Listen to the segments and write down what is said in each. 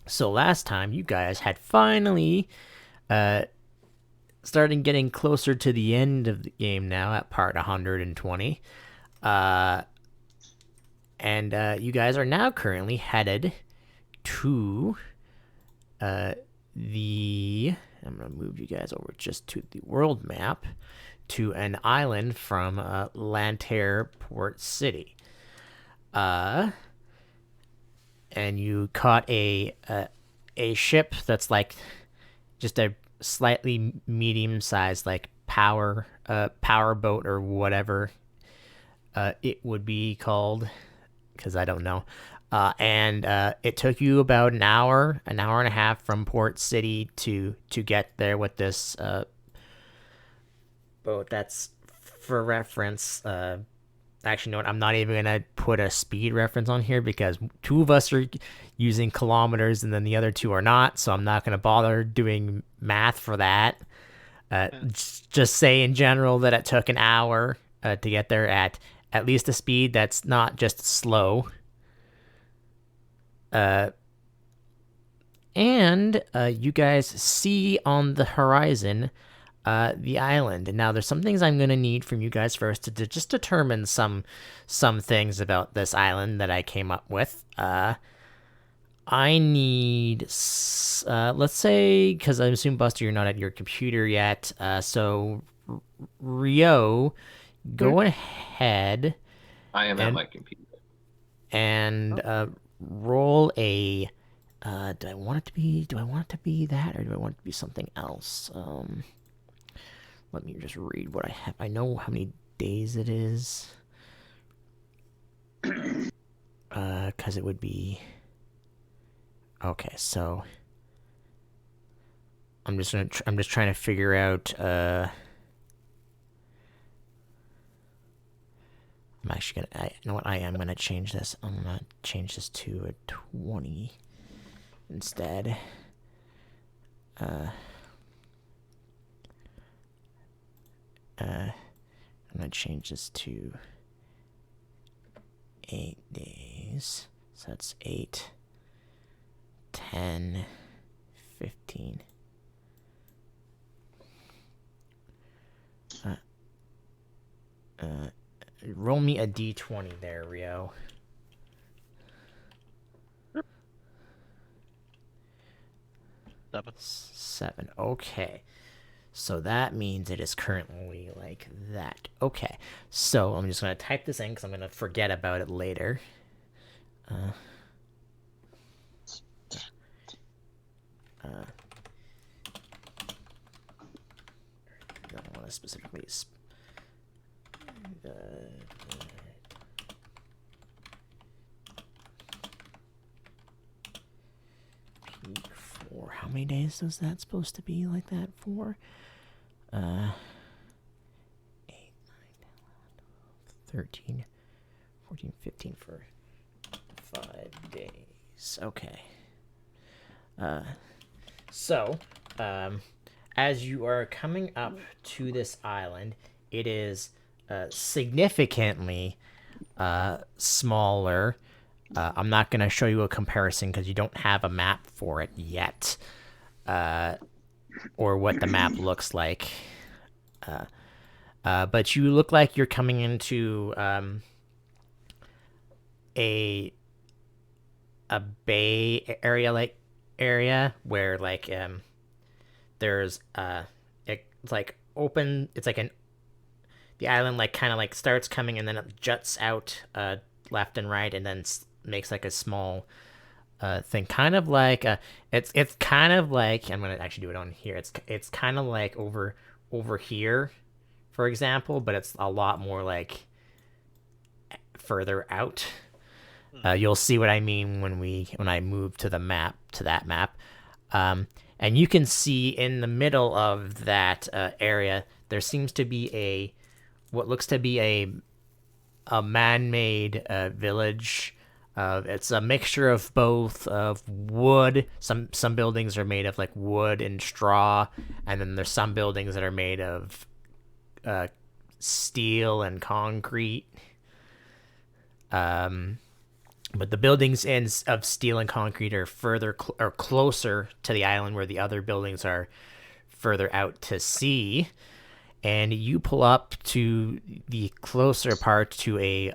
So last time you guys had finally uh started getting closer to the end of the game now at part 120. Uh and you guys are now currently headed to uh the I'm gonna move you guys over just to the world map to an island from Lantair Port City. Uh and you caught a ship that's like just a slightly medium sized like power boat or whatever it would be called because I don't know. And it took you about an hour and a half from Port City to get there with this boat. That's for reference. Actually, no, I'm not even gonna put a speed reference on here because two of us are using kilometers and then the other two are not. So I'm not gonna bother doing math for that. Yeah. Just say in general that it took an hour to get there at least a speed that's not just slow. Uh, and you guys see on the horizon the island. And now there's some things I'm gonna need from you guys first to just determine some things about this island that I came up with. I need, let's say, because I assume Buster, you're not at your computer yet. So Rio, Hmm? go ahead I am at and my computer. and Oh, roll a. Do I want it to be? Do I want it to be that, or do I want it to be something else? Let me just read what I have. I know how many days it is. Cause it would be okay. So I'm just trying to figure out. I'm actually gonna. You know what? I am gonna change this. I'm gonna change this to a 20 instead. Uh, I'm gonna change this to 8 days. So that's 8, 10, 15. Uh, uh, roll me a d20 there, Rio. Yep. 7. 7. Okay. So that means it is currently like that. Okay. So I'm just going to type this in because I'm going to forget about it later. Uh, uh, I don't want to specifically. Uh, peak for. How many days is that supposed to be like that for? 8, 13, 14, 15 for 5 days. Okay. So, um, as you are coming up to this island, it is significantly smaller. I'm not going to show you a comparison because you don't have a map for it yet, or what the map looks like. But you look like you're coming into a a bay area like area where like there's it's like open. It's like an the island like kind of like starts coming and then it juts out left and right and then makes like a small thing, kind of like it's kind of like I'm gonna actually do it on here. It's kind of like over here, for example, but it's a lot more like further out. Hmm. You'll see what I mean when I move to the map to that map. And you can see in the middle of that area there seems to be a what looks to be a man-made village. It's a mixture of both of wood. Some buildings are made of like wood and straw, and then there's some buildings that are made of uh, steel and concrete. Um, But the buildings of steel and concrete are or closer to the island, where the other buildings are further out to sea. And you pull up to the closer part to a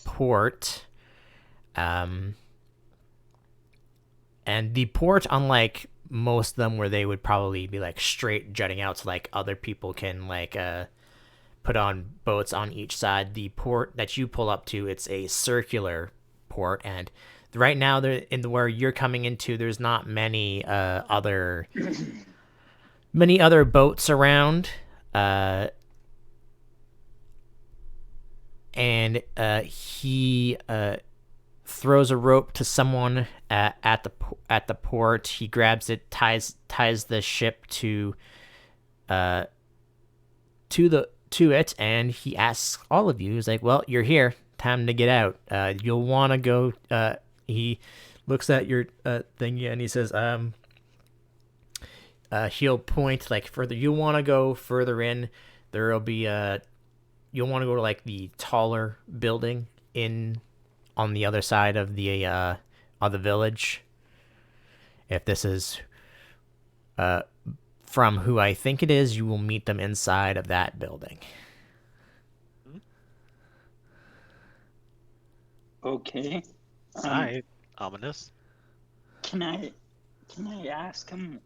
port. And the port, unlike most of them where they would probably be like straight jutting out so like other people can like put on boats on each side, the port that you pull up to, it's a circular port. And right now, there in the where you're coming into, there's not many other boats around. And he throws a rope to someone at the port. He grabs it, ties the ship to it, and he asks all of you. He's like, "Well, you're here. Time to get out. You'll want to go." He looks at your thing, and he says, he'll point like further. You'll want to go further in. There'll be you'll want to go to like the taller building in on the other side of the village. If this is from who I think it is, you will meet them inside of that building. Okay. Hi, ominous. Can I ask him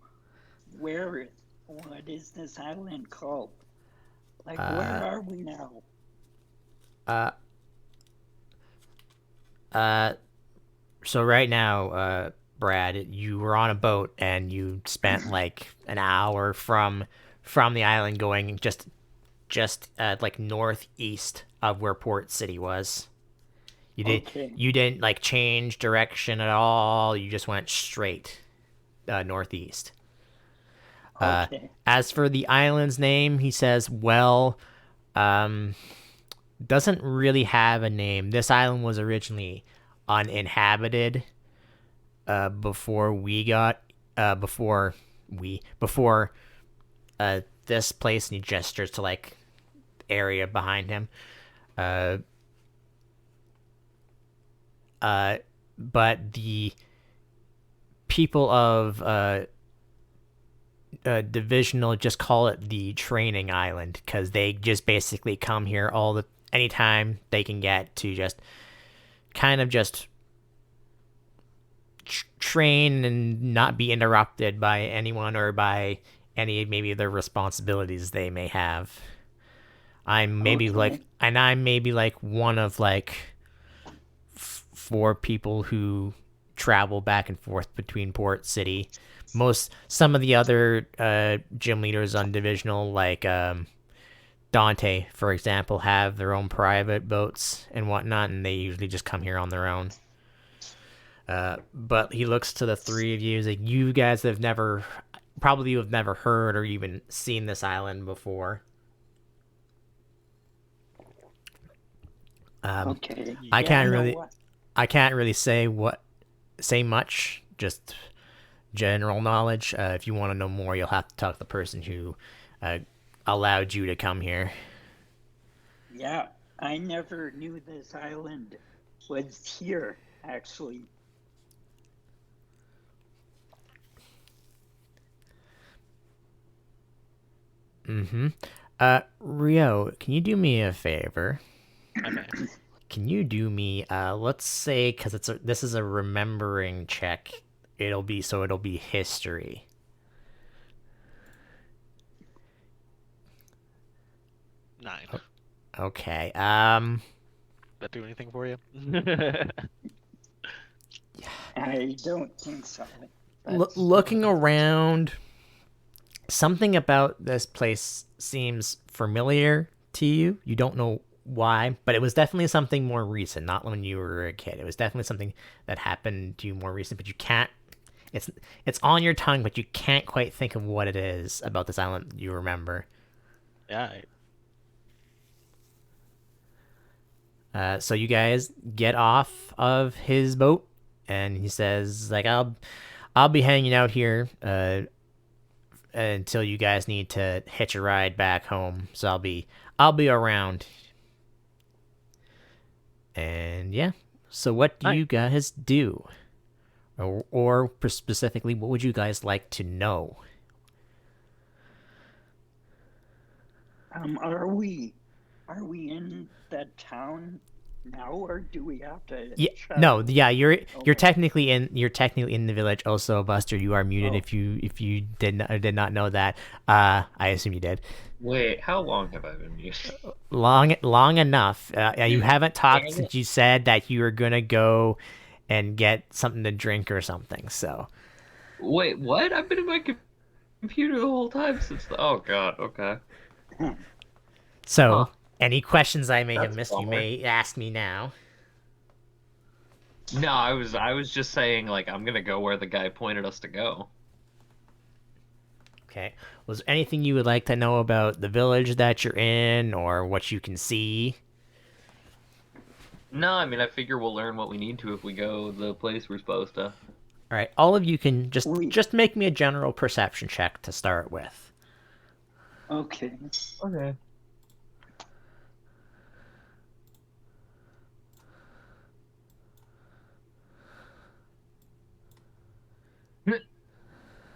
what is this island called? Like, where are we now? So right now, Brad, you were on a boat and you spent like an hour from the island going just like northeast of where Port City was. You didn't like change direction at all. You just went straight northeast. Okay. As for the island's name, he says, well, doesn't really have a name. This island was originally uninhabited before this place, and he gestures to like area behind him. But the people of Divisional just call it the training island, because they just basically come here anytime they can get to just kind of just train and not be interrupted by anyone or by any maybe their responsibilities they may have. I'm maybe like one of like four people who travel back and forth between Port City. Some of the other gym leaders on Divisional, like Dante, for example, have their own private boats and whatnot, and they usually just come here on their own. But he looks to the three of you. He's like, you guys have never heard or even seen this island before. Okay. I can't really say much. Just general knowledge. If you want to know more, you'll have to talk to the person who allowed you to come here. Yeah, I never knew this island was here, actually. Mm-hmm. Rio, can you do me a favor? Okay. Can you do me, let's say, because this is a remembering check, it'll be history. Nine. Okay. That do anything for you? I don't think so. Looking around, something about this place seems familiar to you. You don't know why, but it was definitely something more recent, not when you were a kid. It was definitely something that happened to you more recent, but you can't. It's on your tongue, but you can't quite think of what it is about this island you remember. Yeah. So you guys get off of his boat, and he says, like, I'll be hanging out here until you guys need to hitch a ride back home. So I'll be around. And yeah, So what do Nice. you guys do? Or specifically, what would you guys like to know? Are we in that town now, or do we have to Yeah, no, travel? yeah, you're Okay. technically in the village. Also, Buster, you are muted. Oh. If you did not know that, I assume you did. Wait, how long have I been muted? Long enough. You haven't talked Dang it. since you said that you were gonna go and get something to drink or something. So, Wait, what? I've been in my computer the whole time since the. Oh God. Okay. so Huh. any questions I may have That's a missed, you bummer. may ask me now. No, I was just saying like I'm gonna go where the guy pointed us to go. Okay. Was there anything you would like to know about the village that you're in, or what you can see? No, I mean I figure we'll learn what we need to if we go the place we're supposed to. All right. All of you can We just make me a general perception check to start with. okay. Okay.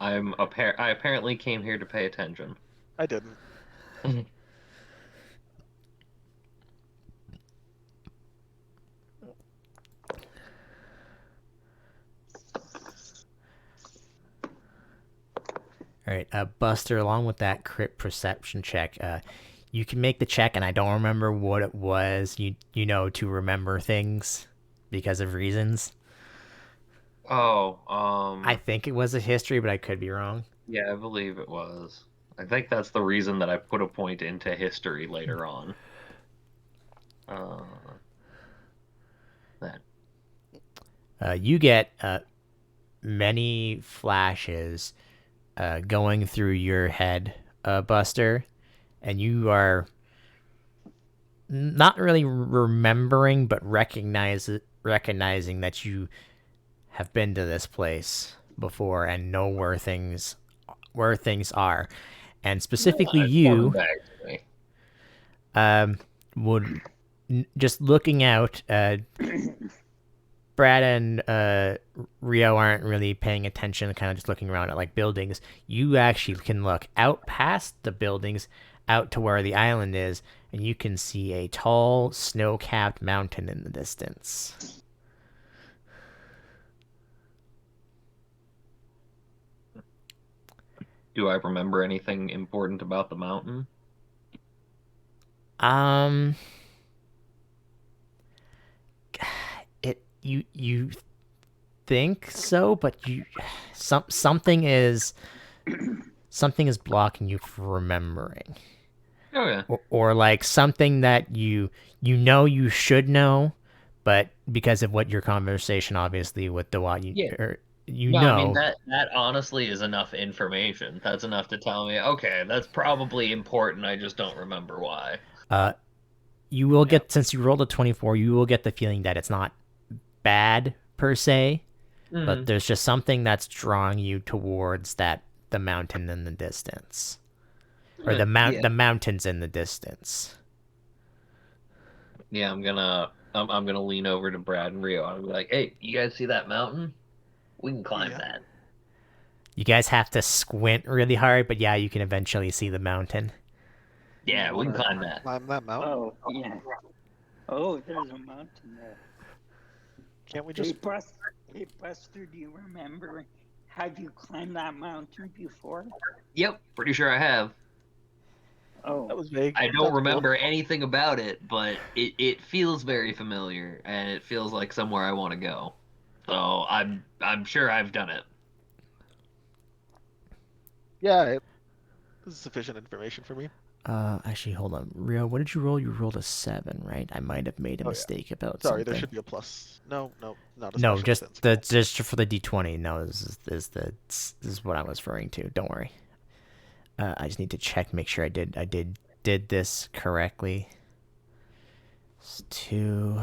I apparently came here to pay attention. I didn't. All right, Buster, along with that crit perception check, you can make the check, and I don't remember what it was. You know, to remember things because of reasons. Oh, I think it was a history, but I could be wrong. yeah, I believe it was. I think that's the reason that I put a point into history later on. Uh, that. You get many flashes going through your head, Buster, and you are not really remembering, but recognizing that you have been to this place before and know where things are, and specifically It's coming you back to me. would just looking out. Brad and Rio aren't really paying attention, kind of just looking around at like buildings. You actually can look out past the buildings, out to where the island is, and you can see a tall, snow-capped mountain in the distance. Do I remember anything important about the mountain? Um, you think so, but something is blocking you from remembering. Okay. Or like something that you you should know, but because of what your conversation obviously with the what Yeah. you No, I mean know. that honestly is enough information. That's enough to tell me, okay, that's probably important. I just don't remember why. You will get, since you rolled a 24, you will get the feeling that it's not bad per se, but Hmm. there's just something that's drawing you towards the mountain in the distance, or Yeah. the mountains in the distance. Yeah, I'm gonna lean over to Brad and Rio. I'm like, hey, you guys see that mountain? We can climb Yeah. that. You guys have to squint really hard, but yeah, you can eventually see the mountain. Yeah, we can Wanna climb that. climb that mountain? Oh yeah. Oh, there's a mountain there. Can't we Hey, just? Buster, do you remember? Have you climbed that mountain before? Yep, pretty sure I have. Oh, That was vague. I Sounds don't cool. remember anything about it, but it feels very familiar, and it feels like somewhere I want to go. So I'm sure I've done it. Yeah, this is sufficient information for me. Actually, hold on. Rio, what did you roll? You rolled a 7, right? I might have made a Oh, yeah. mistake about Sorry, something. there should be a plus. No, not a No, special just sense. just for the D20. No, this is what I was referring to. Don't worry. I just need to check, make sure I did this correctly. It's 2.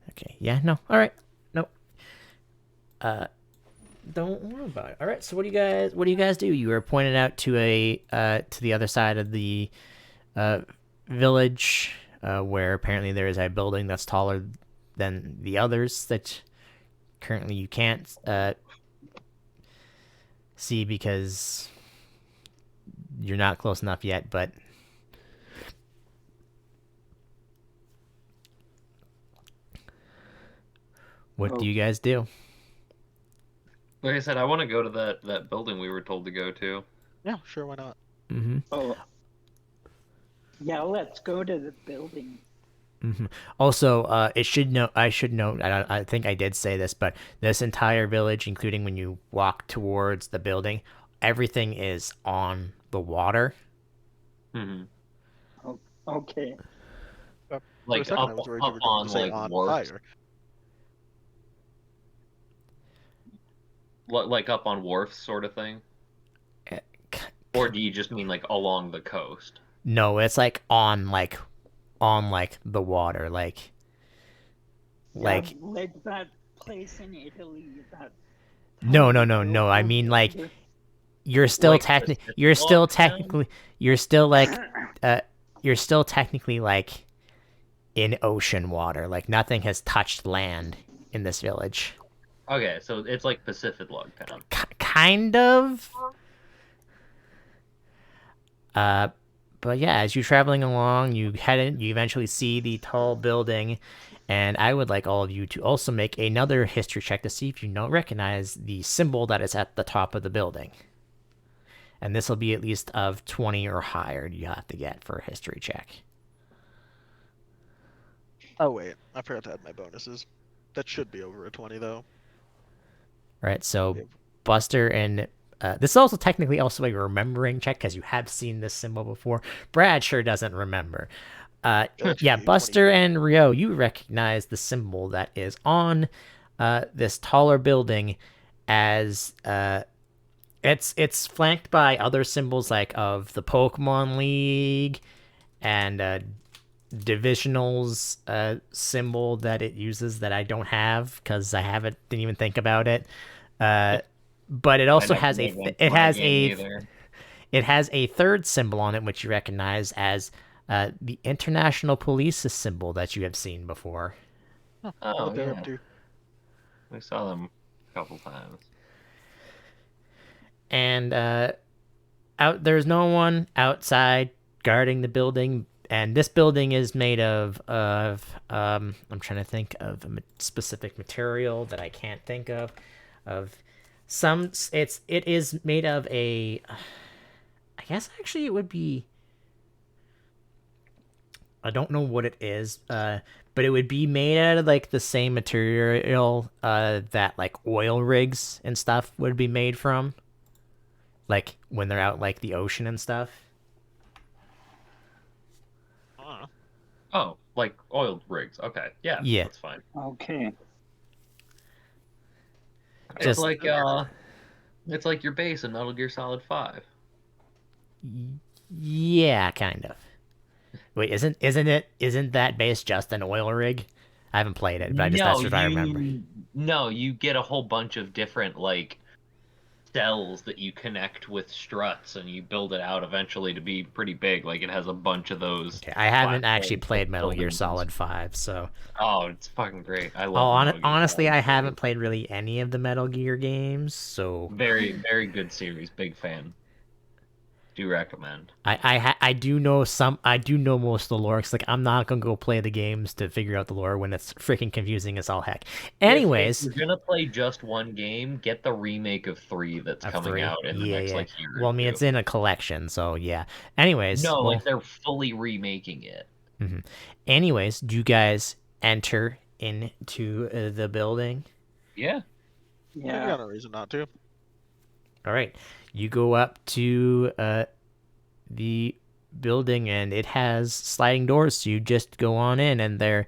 Okay. Yeah. No. All right. No. Don't worry about it. All right. So what do you guys do? You were pointed out to the other side of the village, where apparently there is a building that's taller than the others that currently you can't see because you're not close enough yet. But what do you guys do? Like I said, I want to go to that building we were told to go to. Yeah, sure, why not? Mm-hmm. Oh, yeah, let's go to the building. Mm-hmm. Also, I should note. I think I did say this, but this entire village, including when you walk towards the building, everything is on the water. Mm-hmm. Oh, okay. For a Like second, up, I was worried up you were going on to say like on wharfs, fire. like up on wharfs, sort of thing. Uh, Or do you just mean like along the coast? No, it's like on the water, Yeah, like like that place in Italy. That no, tiny no. I girl mean, who- like who- you're still Like technically, Pacific you're still Log Town? technically, you're still like, you're still technically like in ocean water. Like nothing has touched land in this village. Okay, so it's like Pacific Log Town. Kind of. But yeah, as you're traveling along, you eventually see the tall building, and I would like all of you to also make another history check to see if you don't recognize the symbol that is at the top of the building. And this will be at least of 20 or higher you have to get for a history check. Oh wait, I forgot to add my bonuses. That should be over a 20 though. Right, so Yep. Buster and this is also technically also a remembering check because you have seen this symbol before. Brad sure doesn't remember. Yeah, Okay, Buster 20. and Rio, you recognize the symbol that is on this taller building as it's flanked by other symbols like of the Pokemon League and Divisional's symbol that it uses that I don't have because didn't even think about it. But it also has it has a third symbol on it which you recognize as the International Police's symbol that you have seen before. Huh, Oh, what they're yeah. up to. We saw them a couple times. And there's no one outside guarding the building, and this building is made of I'm trying to think of a specific material that I can't think of it is made of a I guess actually it would be I don't know what it is, but it would be made out of like the same material that like oil rigs and stuff would be made from, like when they're out like the ocean and stuff. Oh, like oil rigs. Okay, yeah, Yeah. that's fine. Okay. It's like your base in Metal Gear Solid 5. Yeah, kind of. Wait, isn't that base just an oil rig? I haven't played it, but that's what I remember. No, you get a whole bunch of different like cells that you connect with struts, and you build it out eventually to be pretty big. Like it has a bunch of those. Okay, I haven't actually platforms played with Metal Gear buildings. Solid 5, so Oh, it's fucking great. I love Metal Gear honestly, Solid I 3. haven't played really any of the Metal Gear games, so Very, very good series. Big fan. Do recommend. I do know most of the lore. 'Cause, like I'm not gonna go play the games to figure out the lore when it's freaking confusing as all heck. Anyways, if you're gonna play just one game, get the remake of 3 that's of coming 3, out in the next like year. Well, I or mean, two. it's in a collection, so yeah. Anyways, No, well, like they're fully remaking it. anyways, do you guys enter into the building? Yeah. We Yeah. got no reason not to. All right, you go up to the building, and it has sliding doors, so you just go on in, and there,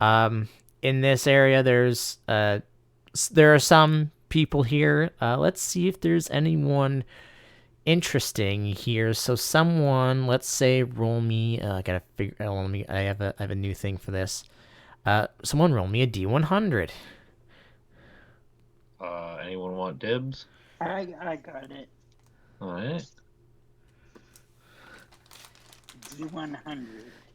in this area, there are some people here. Let's see if there's anyone interesting here. So someone, let's say, roll me. I gotta figure. Let me. I have a new thing for this. Someone roll me a D100. Anyone want dibs? I got it. All right. D100.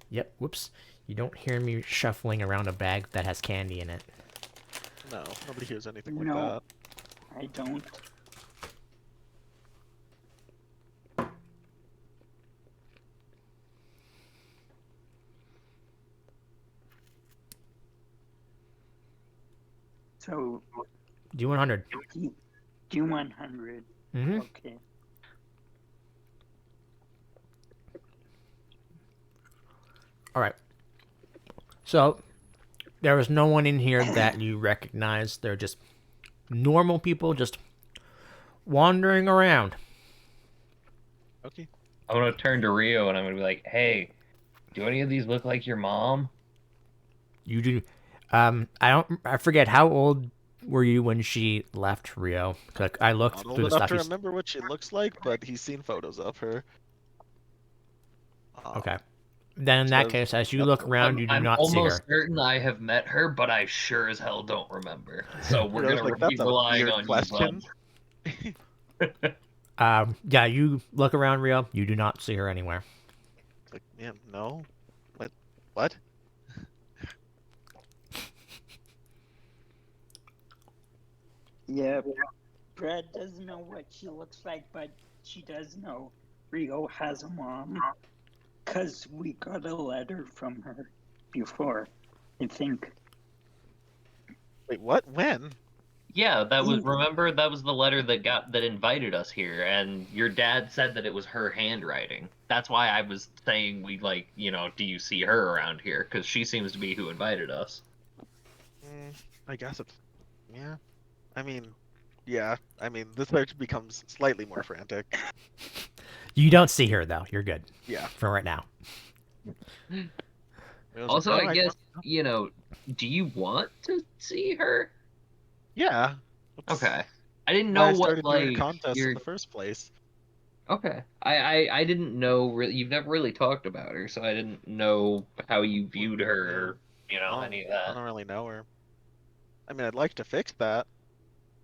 Yep. Whoops. You don't hear me shuffling around a bag that has candy in it. No, nobody hears anything like No, that. I don't. So D100. D100. Mm-hmm. Okay. All right. So there was no one in here that you recognize. They're just normal people just wandering around. Okay. I'm gonna turn to Rio and I'm gonna be like, "Hey, do any of these look like your mom?" You do. I forget how old were you when she left Rio? Like I looked Not through old the enough stuff. to remember what she looks like, but he's seen photos of her. Okay. Then in that says- case, as you yep. look around, you do I'm not see her. almost certain I have met her, but I sure as hell don't remember. So we're Rio's gonna like, be that's a relying weird on question. you, bud. Yeah, you look around Rio. You do not see her anywhere. Like, man, no. What? Yeah, Brad doesn't know what she looks like, but she does know Rio has a mom. Because we got a letter from her before, I think. Wait, what? When? Yeah, remember that was the letter that invited us here, and your dad said that it was her handwriting. That's why I was saying do you see her around here? Because she seems to be who invited us. I guess it's. Yeah. I mean, yeah. I mean, the search becomes slightly more frantic. You don't see her though. You're good Yeah. for right now. Rio's Also, like, "Oh, I guess, do you want to see her? Yeah. Okay. I didn't Why know I what, started doing like, contests in your... the first place. Okay. I didn't know, really, you've never really talked about her, so I didn't know how you viewed her, or, any of I that. don't really know her. I mean, I'd like to fix that.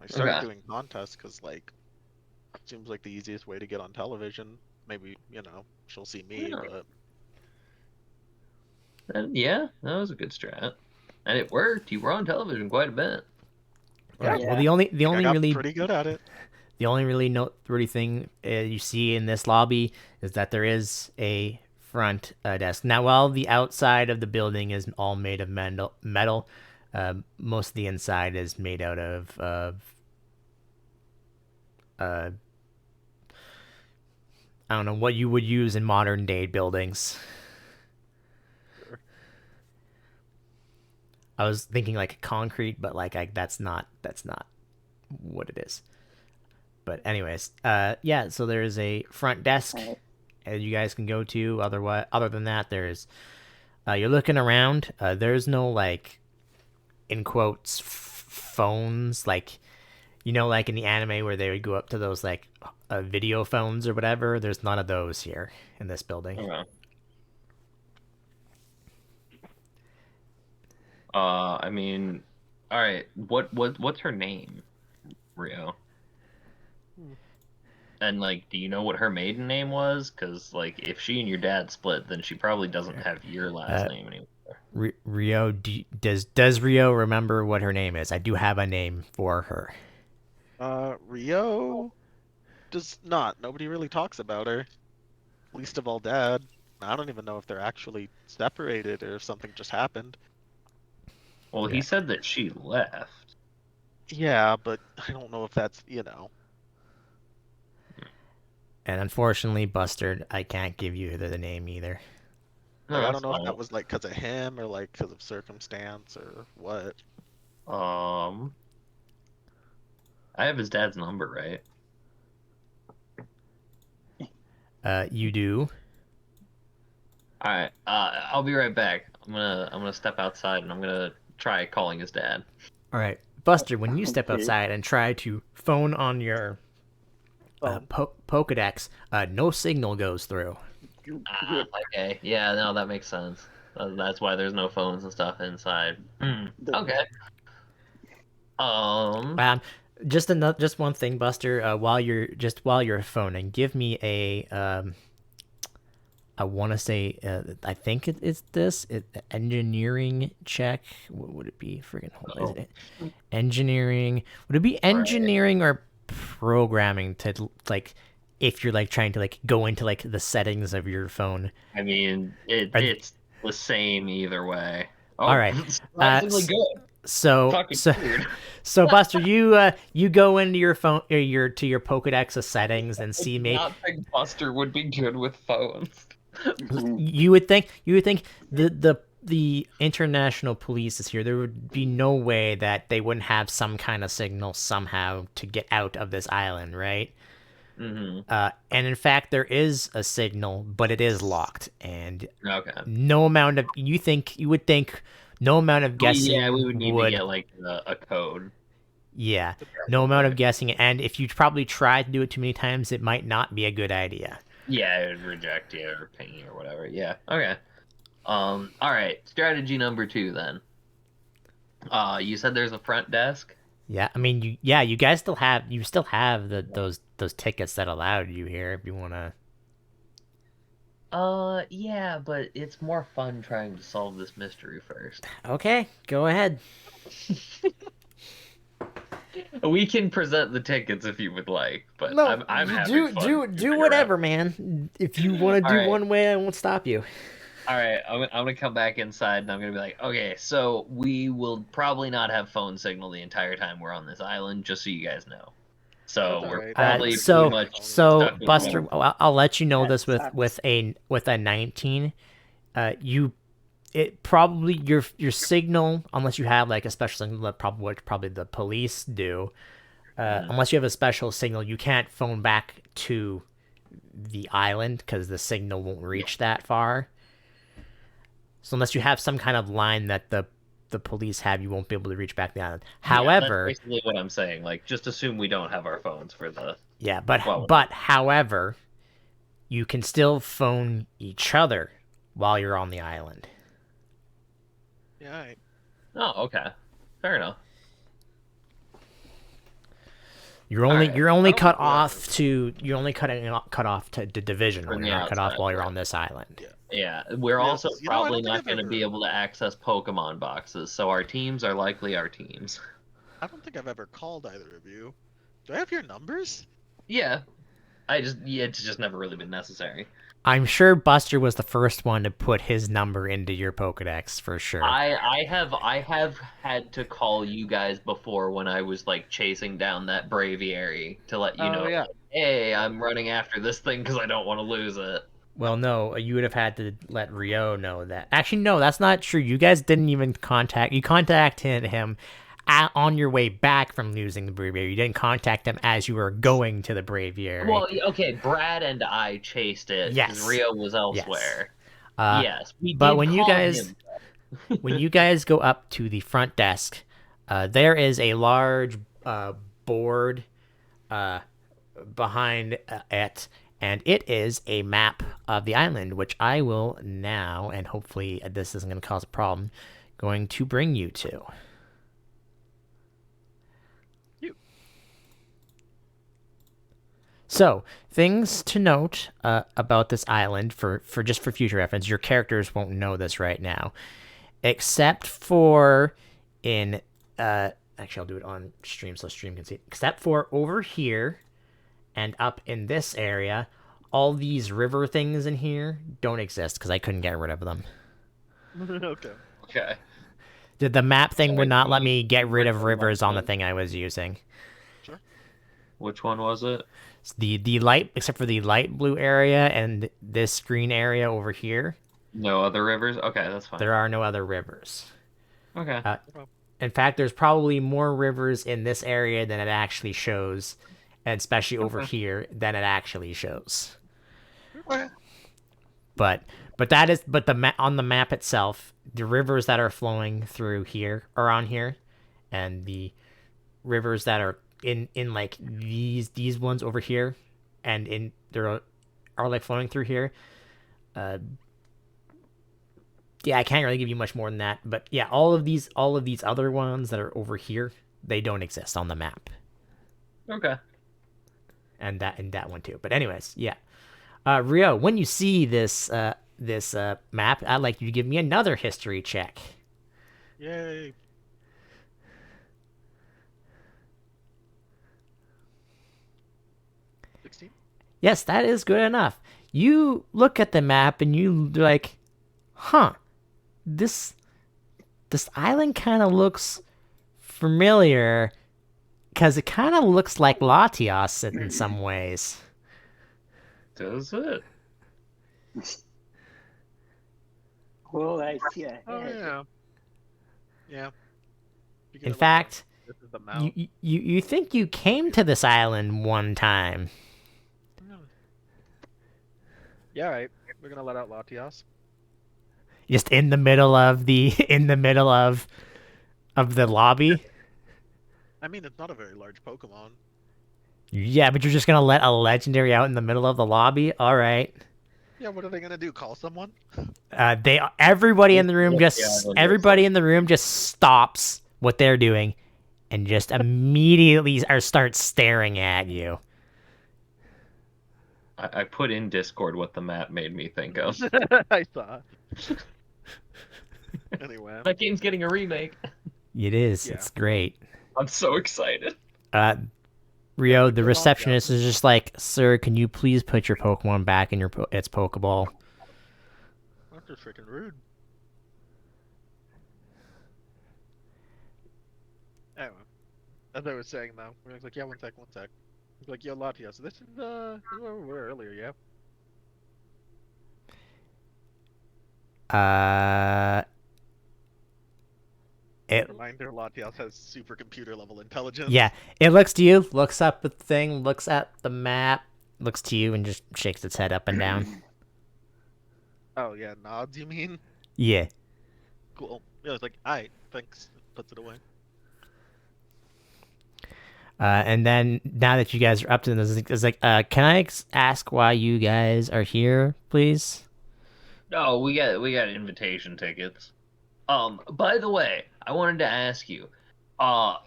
I started Okay. doing contests because, like, it seems like the easiest way to get on television. Maybe, she'll see me, Yeah. but And yeah, that was a good strat. And it worked. You were on television quite a bit. Yeah. Yeah. Well, the I only got really pretty good at it. the only really noteworthy thing you see in this lobby is that there is a front desk. Now, while the outside of the building is all made of metal, most of the inside is made out of I don't know what you would use in modern day buildings. Sure. I was thinking like concrete, but that's not what it is. But anyways, yeah. So there's a front desk, and you guys can go to. Other than that, there's you're looking around. There's no like, in quotes, phones like like in the anime where they would go up to those like video phones or whatever. There's none of those here in this building. Okay. I mean, all right. What's her name, Rio? And like, do you know what her maiden name was? Because like, if she and your dad split, then she probably doesn't have your last name anymore. Rio, does Rio remember what her name is? I do have a name for her. Rio does not. Nobody really talks about her. Least of all Dad. I don't even know if they're actually separated or if something just happened. Well, Yeah. he said that she left. Yeah, but I don't know if that's, And unfortunately, Bustard, I can't give you the name either. No, I that's don't know if that fine. was like because of him or like because of circumstance or what. I have his dad's number, right? You do. All right. I'll be right back. I'm gonna step outside and I'm gonna try calling his dad. All right, Buster. When you step Okay. outside and try to phone on your Pokedex, no signal goes through. Okay. Yeah. No, that makes sense. That's why there's no phones and stuff inside. Okay. just one thing, Buster. While you're phoning, give me a I want to say I think it's this engineering check. What would it be? Friggin' hold is it engineering? Would it be All right. engineering or programming to like if you're like trying to like go into like the settings of your phone? I mean, it's the same either way. Oh, All right. surprisingly good. So Fucking so weird. so Buster, you go into your phone or your Pokédex of settings and see me. Not think Buster would be good with phones. You would think the international police is here. There would be no way that they wouldn't have some kind of signal somehow to get out of this island, right? Mm-hmm. And in fact, there is a signal, but it is locked, and Okay. no amount of you would think no amount of guessing Yeah, we would need to get like a code. yeah, no amount of guessing, and if you probably try to do it too many times, it might not be a good idea. Yeah, it would reject you or ping you or whatever. Yeah. Okay. All right. Strategy number 2 then. You said there's a front desk. Yeah, I mean, you guys still have those tickets that allowed you here if you want to. Yeah, but it's more fun trying to solve this mystery first. Okay, go ahead. We can present the tickets if you would like, but I'm having fun. Do whatever, man. If you want to do Alright. one way, I won't stop you. All right, I'm gonna come back inside and I'm gonna be like, okay, so we will probably not have phone signal the entire time we're on this island, just so you guys know. So That's we're alright. probably So pretty much stuck with Buster, one. I'll let you know this That with a 19. It probably your signal, unless you have like a special signal that probably the police do. Unless you have a special signal, you can't phone back to the island because the signal won't reach that far. So unless you have some kind of line that the police have, you won't be able to reach back the island. However, that's basically what I'm saying. Like, just assume we don't have our phones for the. yeah, but however, you can still phone each other while you're on the island. Yeah, alright. Oh, okay, fair enough. You're only Alright. you're only I cut don't think we off to you're only cut off to the divisional. From You're the not cut off outside, while you're yeah. on this island. Yeah. Yeah, we're Yes, also you know, I probably don't think not I've going to be ever- able to access Pokemon boxes, so our teams are likely our teams. I don't think I've ever called either of you. Do I have your numbers? Yeah, it's just never really been necessary. I'm sure Buster was the first one to put his number into your Pokedex for sure. I have had to call you guys before when I was like chasing down that Braviary to let you Oh, know, yeah. like, hey, I'm running after this thing because I don't want to lose it. Well, no, you would have had to let Rio know that. Actually, no, that's not true. You guys didn't even contact. You contacted him on your way back from losing the Braviary. You didn't contact him as you were going to the Braviary. Well, okay, Brad and I chased it because Yes. Rio was elsewhere. Uh, Yes, we but did when you call guys him. when you guys go up to the front desk, there is a large board behind it, and it is a map of the island, which I will now, and hopefully this isn't going to cause a problem, going to bring you to. So, things to note about this island for future reference. Your characters won't know this right now, except for in actually I'll do it on stream so stream can see it. Except for over here and up in this area, all these river things in here don't exist because I couldn't get rid of them. Okay. Okay. The map thing would not let me get rid of Which one rivers was on the it? thing I was using. Which one was it? The light, except for the light blue area and this green area over here, No other rivers? Okay, that's fine. there are no other rivers. Okay. In fact, there's probably more rivers in this area than it actually shows, and especially over here than it actually shows. Okay. But on the map itself, the rivers that are flowing through here are on here, and the rivers that are in like these ones over here, and in there are like flowing through here. Yeah, I can't really give you much more than that, but yeah, all of these other ones that are over here, they don't exist on the map. Okay. And that one too. But anyways, yeah. Rio, when you see this map, I'd like you to give me another history check. Yay. $16. Yes, that is good enough. You look at the map and you like, huh? This island kind of looks familiar because it kind of looks like Latias in some ways. Does it? Well, I see a Oh head. yeah. Yeah. You In gotta look at fact, this is the mount. you think you came to this island one time. Yeah, right. We're gonna let out Latias. Just in the middle of the the lobby. I mean, it's not a very large Pokemon. Yeah, but you're just gonna let a legendary out in the middle of the lobby? All right. Yeah, what are they gonna do? Call someone? Everybody in the room Yeah, in the room just stops what they're doing and just immediately start staring at you. I put in Discord what the map made me think of. I saw. Anyway. That game's getting a remake. It is. Yeah. It's great. I'm so excited. Rio, like the the receptionist is just like, "Sir, can you please put your Pokemon back in its Pokeball?" That's just freaking rude. Anyway, as I was saying though, we're like, yeah, one sec. He's like, yo, Latias, this is where we were earlier, yeah. It Reminder: Latias has supercomputer level intelligence. Yeah, it looks to you, looks up at the thing, looks at the map, looks to you, and just shakes its head up and down. Oh yeah, nods. You mean? Yeah. Cool. Yeah, it's like, alright, thanks. Puts it away. And then now that you guys are up to this, it's like, can I ask why you guys are here, please? No, we got invitation tickets. By the way, I wanted to ask you, are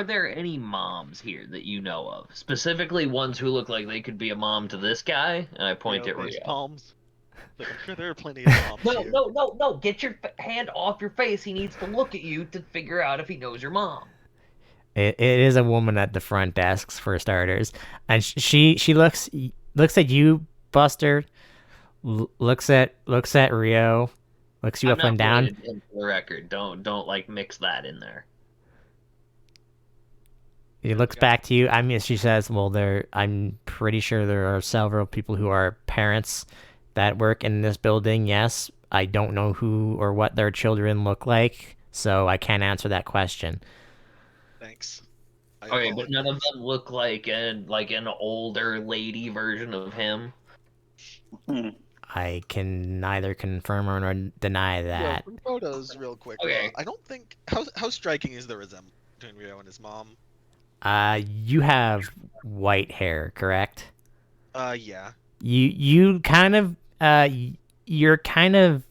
there any moms here that you know of? Specifically ones who look like they could be a mom to this guy? And I point at Face Rio. palms. Like, I'm sure there are plenty of moms No, here. no! Get your hand off your face. He needs to look at you to figure out if he knows your mom. It is a woman at the front desk for starters, and she looks at you, Buster. Looks at Rio, looks you I'm up not and down. putting it in for the record. Don't like mix that in there. He looks back to you. I mean, she says, "Well, I'm pretty sure there are several people who are parents that work in this building. Yes, I don't know who or what their children look like, so I can't answer that question." Thanks. Okay, but none of them look like an older lady version of him. I can neither confirm or deny that. Some photos real quick. Okay. I don't think how striking is the resemblance between Rio and his mom? You have white hair, correct? Yeah. You kind of you're kind of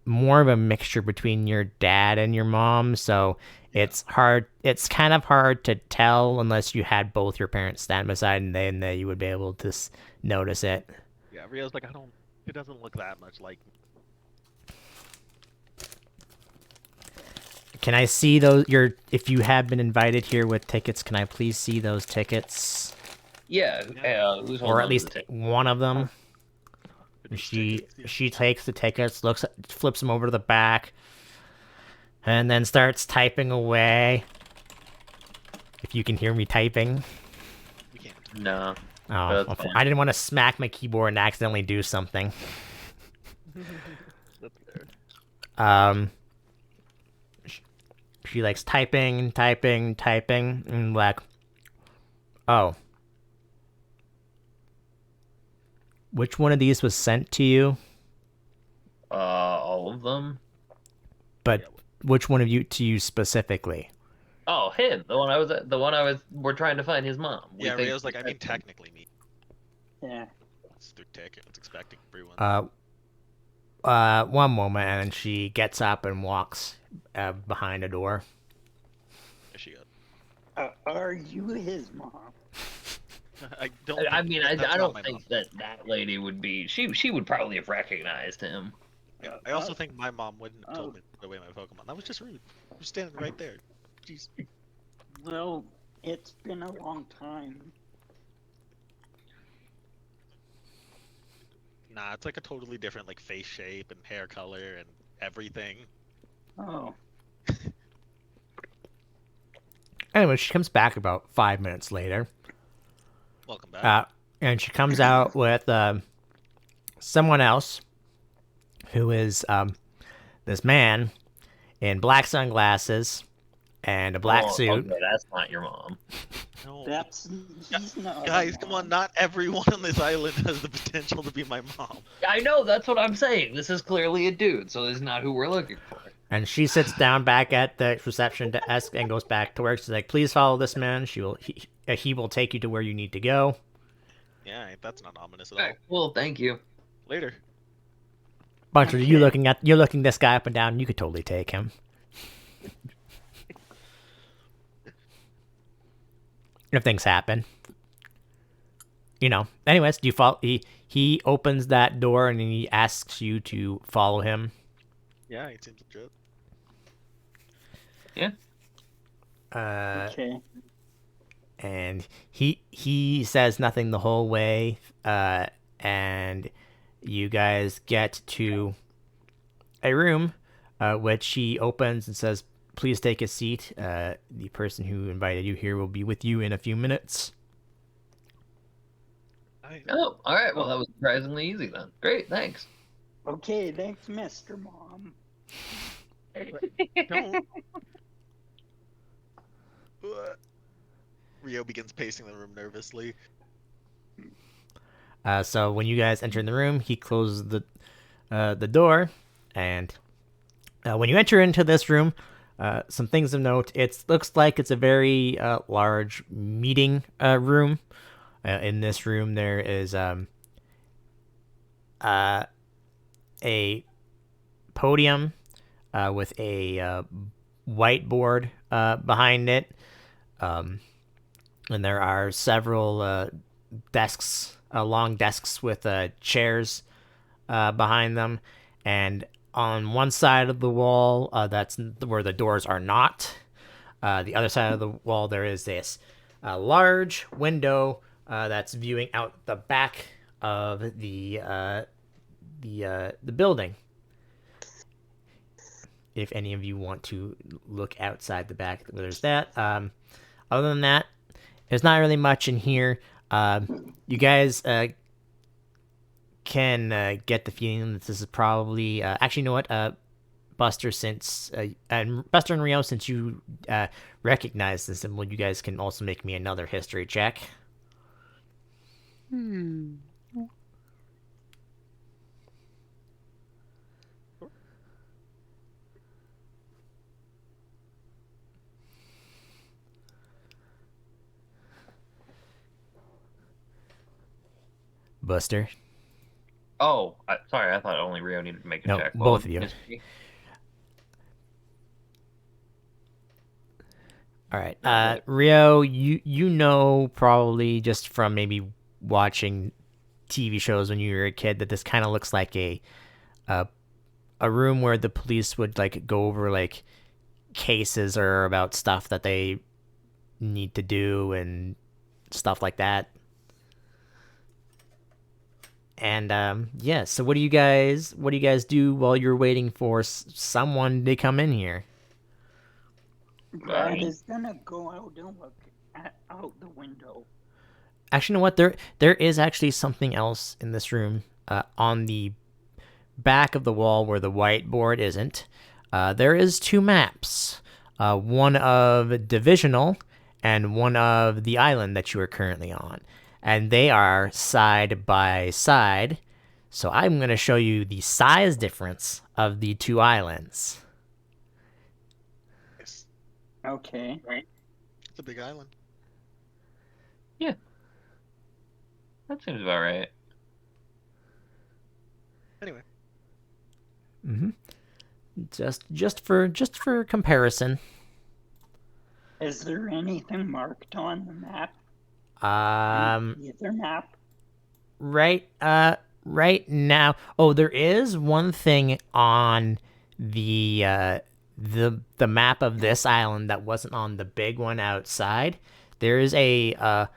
more of a mixture between your dad and your mom, so it's kind of hard to tell unless you had both your parents stand beside and then you would be able to notice it. Yeah, Rio's like, it doesn't look that much like me. Can I see those if you have been invited here with tickets, can I please see those tickets? Yeah, who's Or at holding least the ticket? one of them. She takes the tickets, flips them over to the back, and then starts typing away. If you can hear me typing. We can't. No. Oh, That's fine. I didn't want to smack my keyboard and accidentally do something. That's fair. She likes typing, and like, oh. Which one of these was sent to you? All of them. But which one of you to you specifically? Oh, him. We're trying to find his mom. Yeah, Rio's like, I mean, technically me. Yeah. It's their ticket. It's expecting everyone. One moment, and then she gets up and walks behind a door. There she Are you his mom? I don't. I think mean, that- I that's not don't my think mom. that lady would be. She would probably have recognized him. I also think my mom wouldn't have oh. told me to put away my Pokemon. That was just rude. You're standing right there. Jeez. Well, it's been a long time. Nah, it's like a totally different like face shape and hair color and everything. Oh, Anyway, she comes back about 5 minutes later. Welcome back. And she comes out with someone else who is this man in black sunglasses and a black Oh, suit. okay, that's not your mom. No. he's not. Guys, a come mom. on, not everyone on this island has the potential to be my mom. I know, that's what I'm saying. This is clearly a dude, so this is not who we're looking for. And she sits down back at the reception desk and goes back to work. She's like, "Please follow this man. He will take you to where you need to go." Yeah, that's not ominous at all. Alright, well, thank you. Later. Buncher, Okay. you're looking this guy up and down. You could totally take him. If things happen, you know. Anyways, do you follow? He opens that door and he asks you to follow him. Yeah, it seems legit. Yeah. Okay. And he says nothing the whole way. And you guys get to a room, which he opens and says, "Please take a seat. The person who invited you here will be with you in a few minutes." Oh, alright, well, that was surprisingly easy then. Great, thanks. Okay, thanks, Mr. Mom. Don't. Rio begins pacing the room nervously. So when you guys enter in the room, he closes the door, and when you enter into this room, some things of note. It looks like it's a very large meeting room. In this room, there is a podium with a whiteboard behind it, and there are several desks, long desks with chairs behind them, and on one side of the wall, that's where the doors are not. The other side of the wall, there is this large window that's viewing out the back of the building. If any of you want to look outside the back, there's that. Other than that, there's not really much in here. You guys can get the feeling that this is probably actually, you know what, Buster, since and Buster and Rio, since you recognize this symbol, you guys can also make me another history check. Buster. Oh, sorry, I thought only Rio needed to make a No, check. both of you. All right, Rio, you know probably just from maybe watching TV shows when you were a kid that this kind of looks like a room where the police would like go over like cases or about stuff that they need to do and stuff like that. And yeah, so what do you guys do while you're waiting for someone to come in here? Brad is gonna go out and look out the window. Actually, you know what? There is actually something else in this room. On the back of the wall where the whiteboard isn't, there is two maps. One of Divisional and one of the island that you are currently on. And they are side by side. So I'm going to show you the size difference of the two islands. Yes. Okay. It's a big island. Yeah. That seems about right. Anyway. Mm-hmm. Just for comparison. Is there anything marked on the map? Either map? Right now. Oh, there is one thing on the map of this island that wasn't on the big one outside. There is a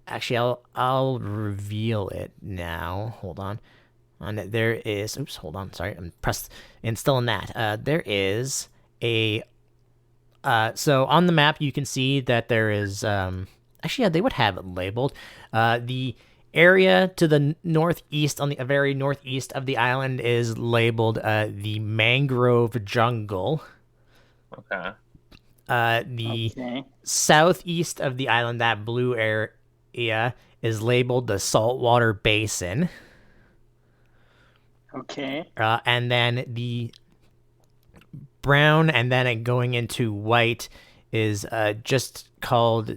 actually I'll reveal it now. Hold on. There is oops, hold on. Sorry. I'm pressed and still in that. There is a so on the map you can see that there is actually yeah, they would have it labeled. The area to the northeast on the very northeast of the island is labeled the mangrove jungle. Okay. The Okay. southeast of the island, that blue area, is labeled the saltwater basin. Okay. And then the brown and then it going into white is just called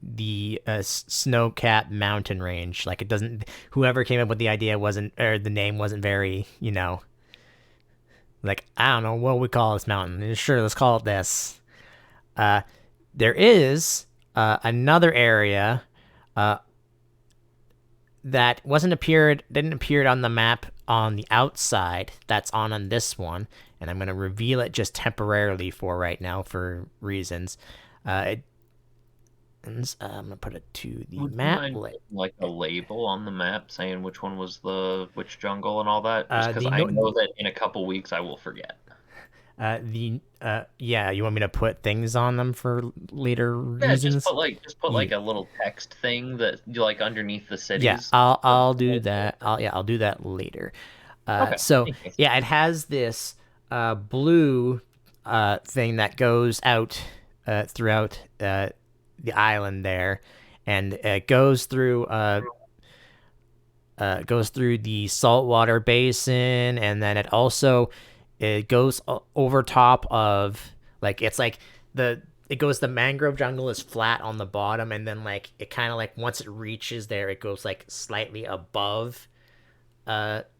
the snow-capped mountain range. Like it doesn't. Whoever came up with the idea wasn't, or the name wasn't very, like I don't know what we call this mountain. Sure, let's call it this. There is another area that didn't appear on the map on the outside. That's on this one, and I'm gonna reveal it just temporarily for right now for reasons. I'm gonna put it to the Would you map. mind putting, like a label on the map saying which one was which jungle and all that? Just because I know that in a couple weeks I will forget. Yeah, you want me to put things on them for later Yeah, reasons? just put like a little text thing that you like underneath the cities. Yeah, I'll do that. I'll do that later. Okay. So yeah, it has this blue thing that goes out throughout the island there, and it goes through the saltwater basin, and then it goes over top of it goes, the mangrove jungle is flat on the bottom, and then like it kind of like once it reaches there, it goes like slightly above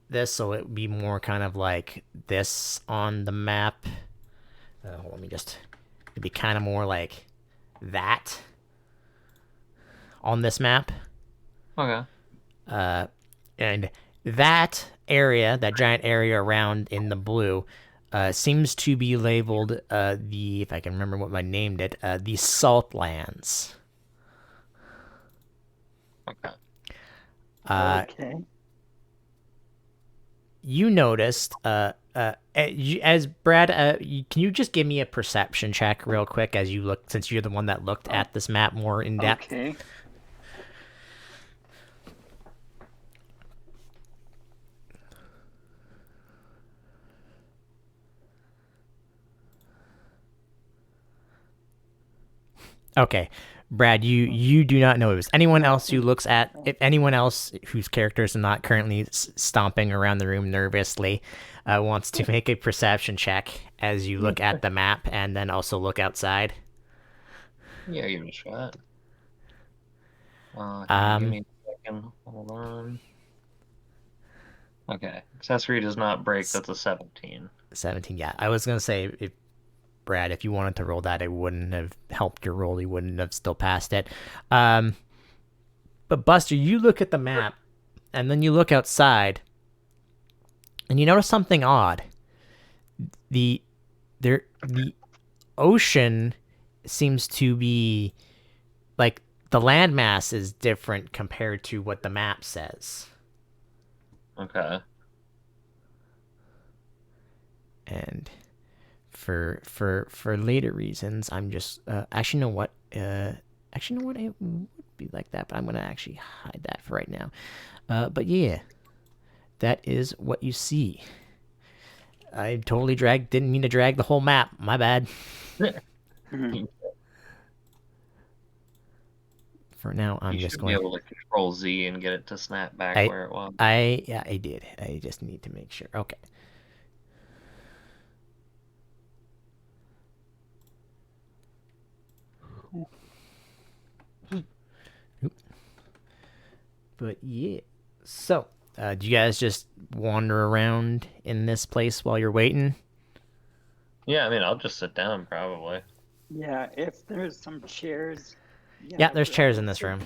this, so it would be more kind of like this on the map. Let me just, it'd be kind of more like that on this map. Okay. And that area, that giant area around in the blue, seems to be labeled if I can remember what I named it, the Saltlands. Okay. Okay. You noticed, as Brad, can you just give me a perception check real quick as you look, since you're the one that looked at this map more in depth? Okay. Okay, Brad, you do not know. It was anyone else who looks at, if anyone else whose characters are not currently stomping around the room nervously wants to make a perception check as you look at the map and then also look outside. Yeah, give it a shot. Give me a second. Hold on. Okay. Accessory does not break. That's a 17. 17, yeah. I was going to say, Brad, if you wanted to roll that, it wouldn't have helped your roll. You wouldn't have still passed it. But Buster, you look at the map, and then you look outside, and you notice something odd. The ocean seems to be, like, the landmass is different compared to what the map says. Okay. And for later reasons, I'm just actually know what it would be like that, but I'm gonna actually hide that for right now. But yeah, that is what you see. I totally didn't mean to drag the whole map. My bad. For now, I'm just going to be able to Control Z and get it to snap back where it was. I did. I just need to make sure. Okay. But yeah, so do you guys just wander around in this place while you're waiting? Yeah, I mean, I'll just sit down probably. Yeah, if there's some chairs. Yeah, there's chairs in Brad this said- room.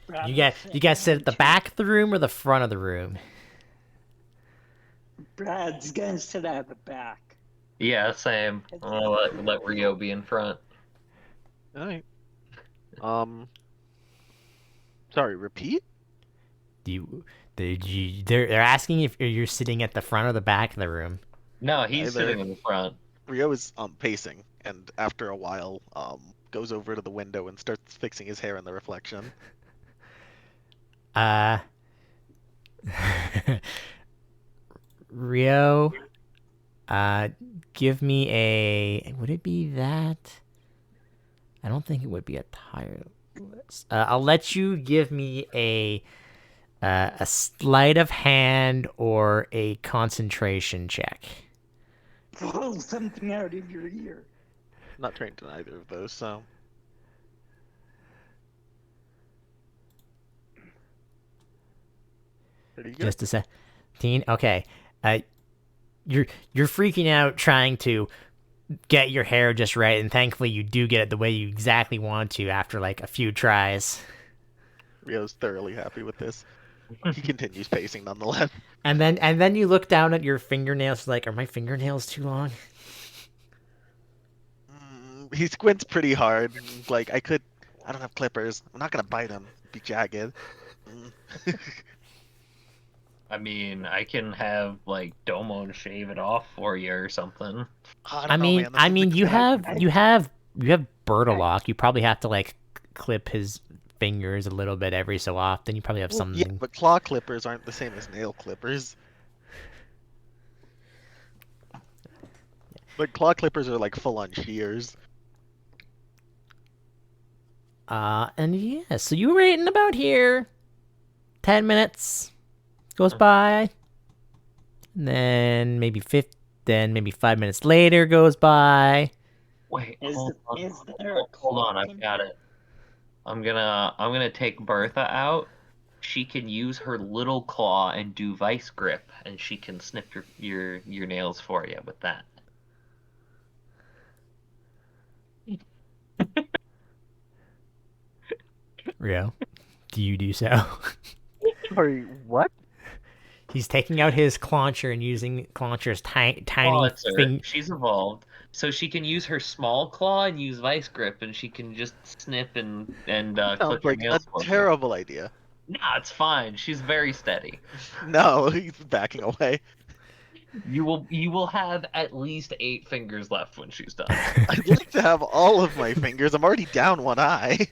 Brad You was guys saying sit at the to- back of the room or the front of the room? Brad's gonna sit at the back. Yeah, same. I'll let Rio be in front. All right. Sorry, repeat? They're asking if you're sitting at the front or the back of the room. No, he's Either. sitting in the front. Rio is pacing, and after a while, goes over to the window and starts fixing his hair in the reflection. Rio, give me a. Would it be that? I don't think it would be a tireless. I'll let you give me a sleight of hand or a concentration check. Pull something out of your ear. Not trained in either of those, so. Pretty good. Just a sec. Teen. Okay. You're freaking out trying to get your hair just right, and thankfully you do get it the way you exactly want to after like a few tries. Rio's thoroughly happy with this. He continues pacing nonetheless. And then you look down at your fingernails, like, are my fingernails too long? He squints pretty hard. Like, I don't have clippers. I'm not gonna bite him. It'd be jagged. I mean, I can have like Domo shave it off for you or something. I mean, you have Bertolock. You probably have to like clip his fingers a little bit every so often. You probably have something. Yeah, but claw clippers aren't the same as nail clippers. But claw clippers are like full-on shears. And yeah, so you were waiting about here. 10 minutes goes by. And then maybe 5 minutes later goes by. Wait, Is hold there a on, clock I've got it. I'm gonna take Bertha out. She can use her little claw and do vice grip, and she can snip your nails for you with that. Rio, do you do so? Sorry, what? He's taking out his clauncher and using clauncher's tiny Clauncher, she's evolved, so she can use her small claw and use vice grip, and she can just snip and Sounds clip your like a nails for you. terrible idea. Nah, it's fine. She's very steady. No, he's backing away. You will have at least 8 fingers left when she's done. I'd like to have all of my fingers. I'm already down one eye.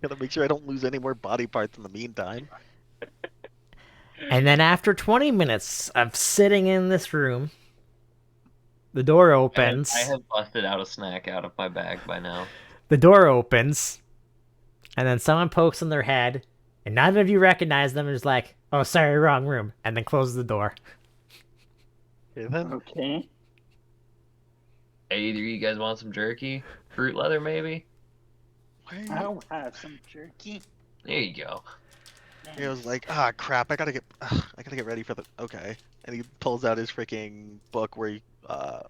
Gotta make sure I don't lose any more body parts in the meantime. And then after 20 minutes of sitting in this room, the door opens. I have busted out a snack out of my bag by now. The door opens, and then someone pokes in their head, and neither of you recognize them, and is like, "Oh, sorry, wrong room," and then closes the door. Okay, then. Okay. Hey, either of you guys want some jerky? Fruit leather, maybe? I'll have some jerky. There you go. He was like, crap, I gotta get ready for the, okay. And he pulls out his freaking book where he,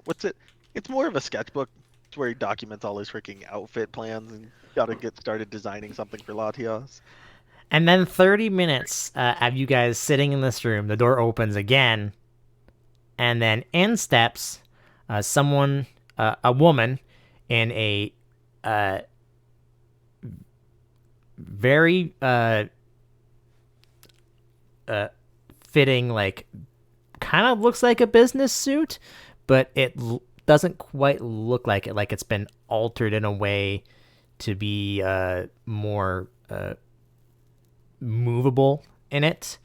what's it? It's more of a sketchbook. It's where he documents all his freaking outfit plans and gotta get started designing something for Latios. And then 30 minutes of you guys sitting in this room, the door opens again, and then in steps someone, a woman, in a very fitting, like, kind of looks like a business suit, but it doesn't quite look like it. Like it's been altered in a way to be more movable in it.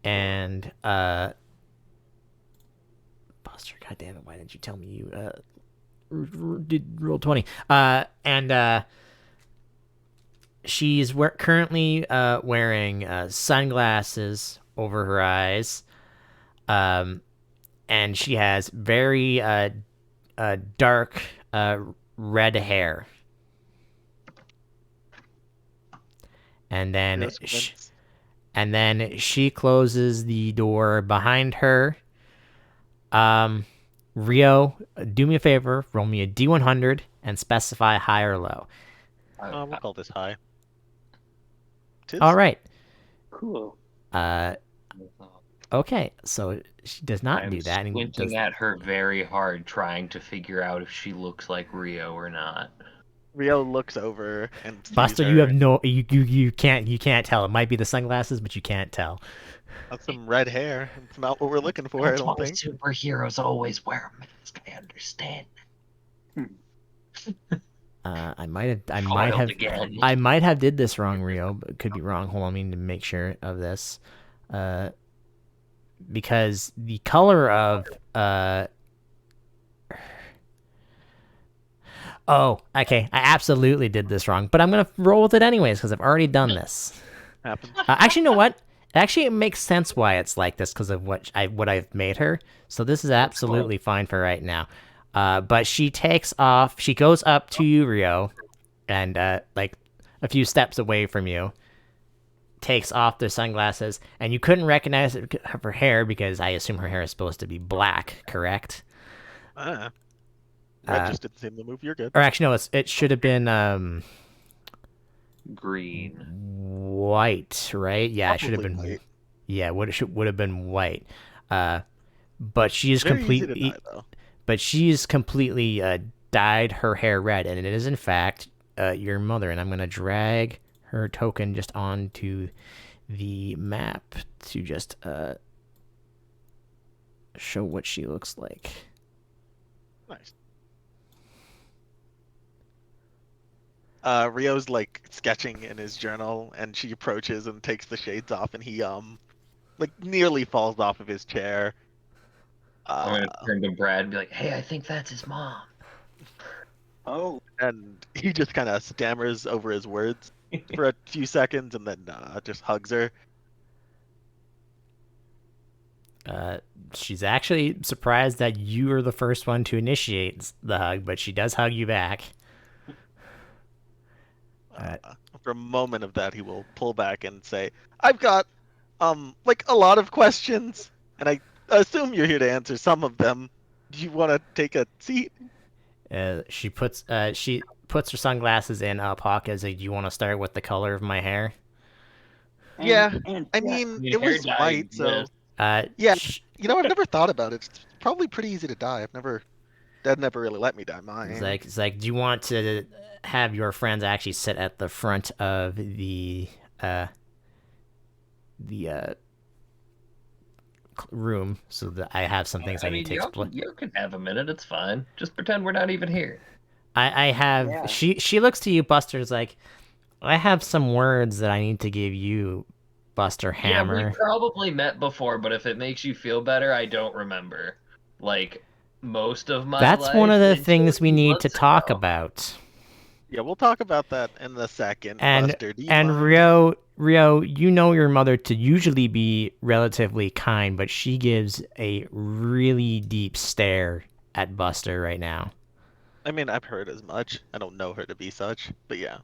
And Buster, goddammit, why didn't you tell me you did roll 20? And she's currently wearing sunglasses over her eyes, and she has very dark red hair. And then she closes the door behind her. And Rio, do me a favor, roll me a D100 and specify high or low. We'll call this high. Tis. All right. Cool. Okay, so she does not I'm do that. And squinting at her very hard, trying to figure out if she looks like Rio or not. Rio looks over and sees Buster, her. you have no, you can't tell. It might be the sunglasses, but you can't tell. That's some red hair. It's not what we're looking for, I That's don't why think. superheroes always wear a mask. I understand. I might Foiled again. have did this wrong, Rio, but could be wrong. Hold on, I mean to make sure of this, because the color of oh, okay, I absolutely did this wrong, but I'm gonna roll with it anyways because I've already done this. Happens. Actually, you know what? Actually, it makes sense why it's like this because of what I've made her. So this is absolutely fine for right now. But she takes off. She goes up to you, Rio, and like a few steps away from you, takes off the sunglasses, and you couldn't recognize her hair because I assume her hair is supposed to be black, correct? Red just didn't seem to move. You're good. Or actually, no, it should have been Green. white, right? Yeah, it should have Probably been. white. Yeah, would have been white. But she is Very easy to completely. dye, though. But she's completely dyed her hair red, and it is in fact your mother. And I'm gonna drag her token just onto the map to just show what she looks like. Nice. Rio's like sketching in his journal, and she approaches and takes the shades off, and he like nearly falls off of his chair. I'm gonna turn to Brad and be like, "Hey, I think that's his mom." Oh, And he just kind of stammers over his words for a few seconds, and then just hugs her. She's actually surprised that you are the first one to initiate the hug, but she does hug you back. After a moment of that, he will pull back and say, "I've got like a lot of questions, and I assume you're here to answer some of them. Do you want to take a seat?" She puts her sunglasses in a pocket. Like, do you want to start with the color of my hair? Yeah, and I yeah, mean, mean, it hair was dye white, so exists. yeah. You know, I've never thought about it. It's probably pretty easy to dye. Dad never really let me dye mine. It's like, do you want to have your friends actually sit at the front of the room so that I have some things I need to explain? You can have a minute. It's fine. Just pretend we're not even here. I have Yeah. she looks to you, Buster's like, I have some words that I need to give you, Buster Yeah, Hammer. we probably met before, but if it makes you feel better, I don't remember. Like most of my That's life one of the until things we 2 need to months talk ago. about. Yeah, we'll talk about that in a second. And Buster, do you and mind? Rio, you know your mother to usually be relatively kind, but she gives a really deep stare at Buster right now. I mean, I've heard as much. I don't know her to be such, but yeah.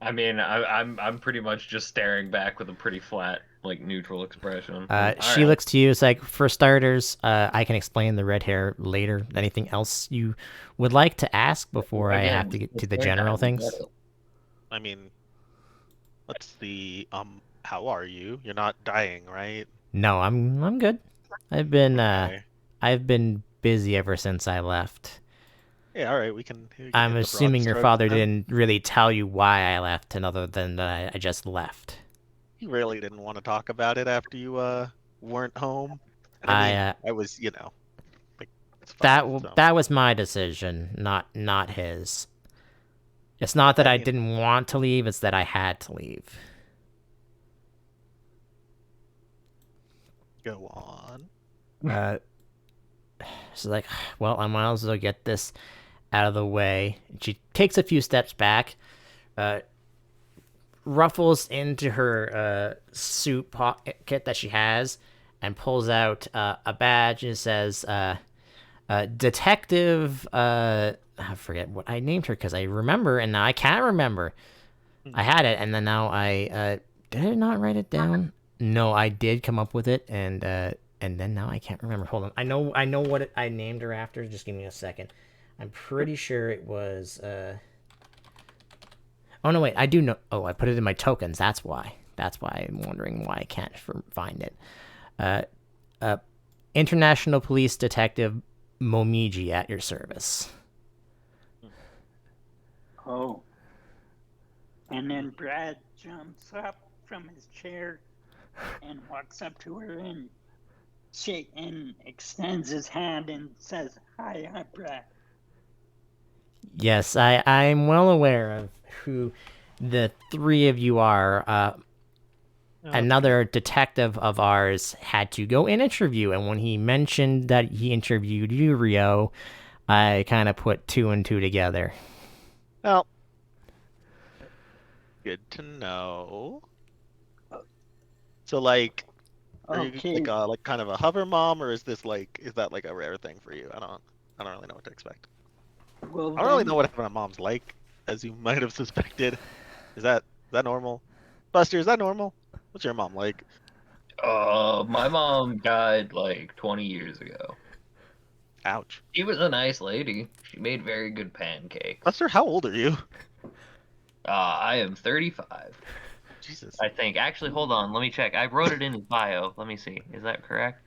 I mean, I'm pretty much just staring back with a pretty flat, like neutral expression. She Alright. looks to you. It's like, for starters, I can explain the red hair later. Anything else you would like to ask before I Again, have to get to the hair general dye, things? but- I mean, let's see. How are you? You're not dying, right? No, I'm good. I've been Okay. I've been busy ever since I left. Yeah, all right. We can hit I'm the broad assuming your strokes father then. didn't really tell you why I left, and other than that I just left. You really didn't want to talk about it after you weren't home. And I mean, I was, like, it's fine, so. That was my decision, not his. It's not that I mean, didn't want to leave; it's that I had to leave. go on. She's like, well, I might as well get this out of the way. And she takes a few steps back, ruffles into her suit pocket that she has, and pulls out a badge and says, Detective, I forget what I named her because I remember, and now I can't remember. I had it, and then now did I not write it down? No, I did come up with it, and and then now I can't remember. Hold on. I know what I named her after. Just give me a second. I'm pretty sure it was. Oh no, wait. I do know. Oh, I put it in my tokens. That's why. That's why I'm wondering why I can't find it. International Police Detective Momiji at your service. Oh. And then Brad jumps up from his chair and walks up to her and extends his hand and says, "Hi, I'm Brad." Yes, I'm well aware of who the three of you are. Another detective of ours had to go and interview, and when he mentioned that he interviewed you, Rio, I kind of put two and two together. Well, good to know. So like, are you Okay. like kind of a hover mom, or is that like a rare thing for you? I don't really know what to expect. Well, I don't really then, know what having a mom's like, as you might have suspected. Is that normal? Buster, is that normal? What's your mom like? My mom died like 20 years ago. Ouch. She was a nice lady. She made very good pancakes. Buster, how old are you? I am 35. Jesus. I think. Actually, hold on. Let me check. I wrote it in his bio. Let me see. Is that correct?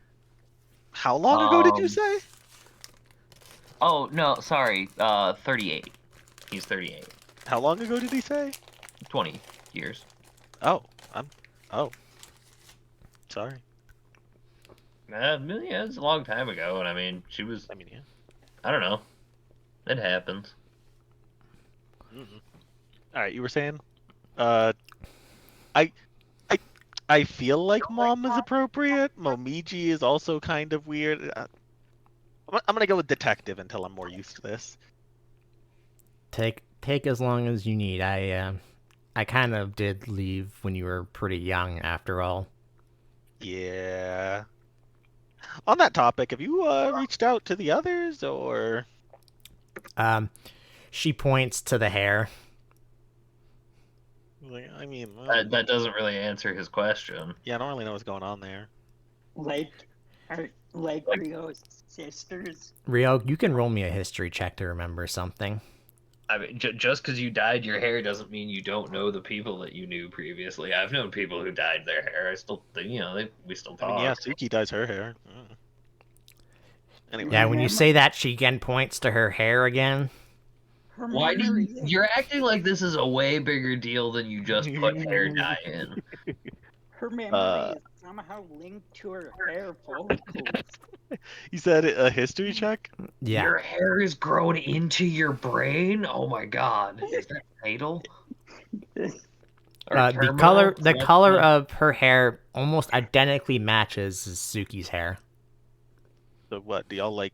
How long ago did you Um, say? Oh, no, sorry. 38. He's 38. How long ago did he say? 20 years. Oh, oh. Sorry. Yeah, it's a long time ago, and I mean, she was, I mean, yeah. I don't know. It happens. All right, you were saying? I, I, I feel like mom is appropriate. Momiji is also kind of weird. I'm gonna go with detective until I'm more used to this. Take as long as you need. I kind of did leave when you were pretty young, after all. Yeah. On that topic, have you reached out to the others, or? She points to the hair. I mean, That doesn't really answer his question. yeah, I don't really know what's going on there. like Rio's sisters. Rio, you can roll me a history check to remember something. I mean, just because you dyed your hair doesn't mean you don't know the people that you knew previously. I've known people who dyed their hair. I still, we still I mean, yeah, talk. Suki dyes her hair. Anyway. Yeah, when you say that, she again points to her hair again. Her Why do memory you're acting like this is a way bigger deal than you just put hair dye in? Her memory is somehow linked to her hair follicles. You said a history check? Yeah. Your hair is grown into your brain? Oh my god. Is that fatal? Or The terminal? color of her hair almost identically matches Suki's hair. So what? Do y'all like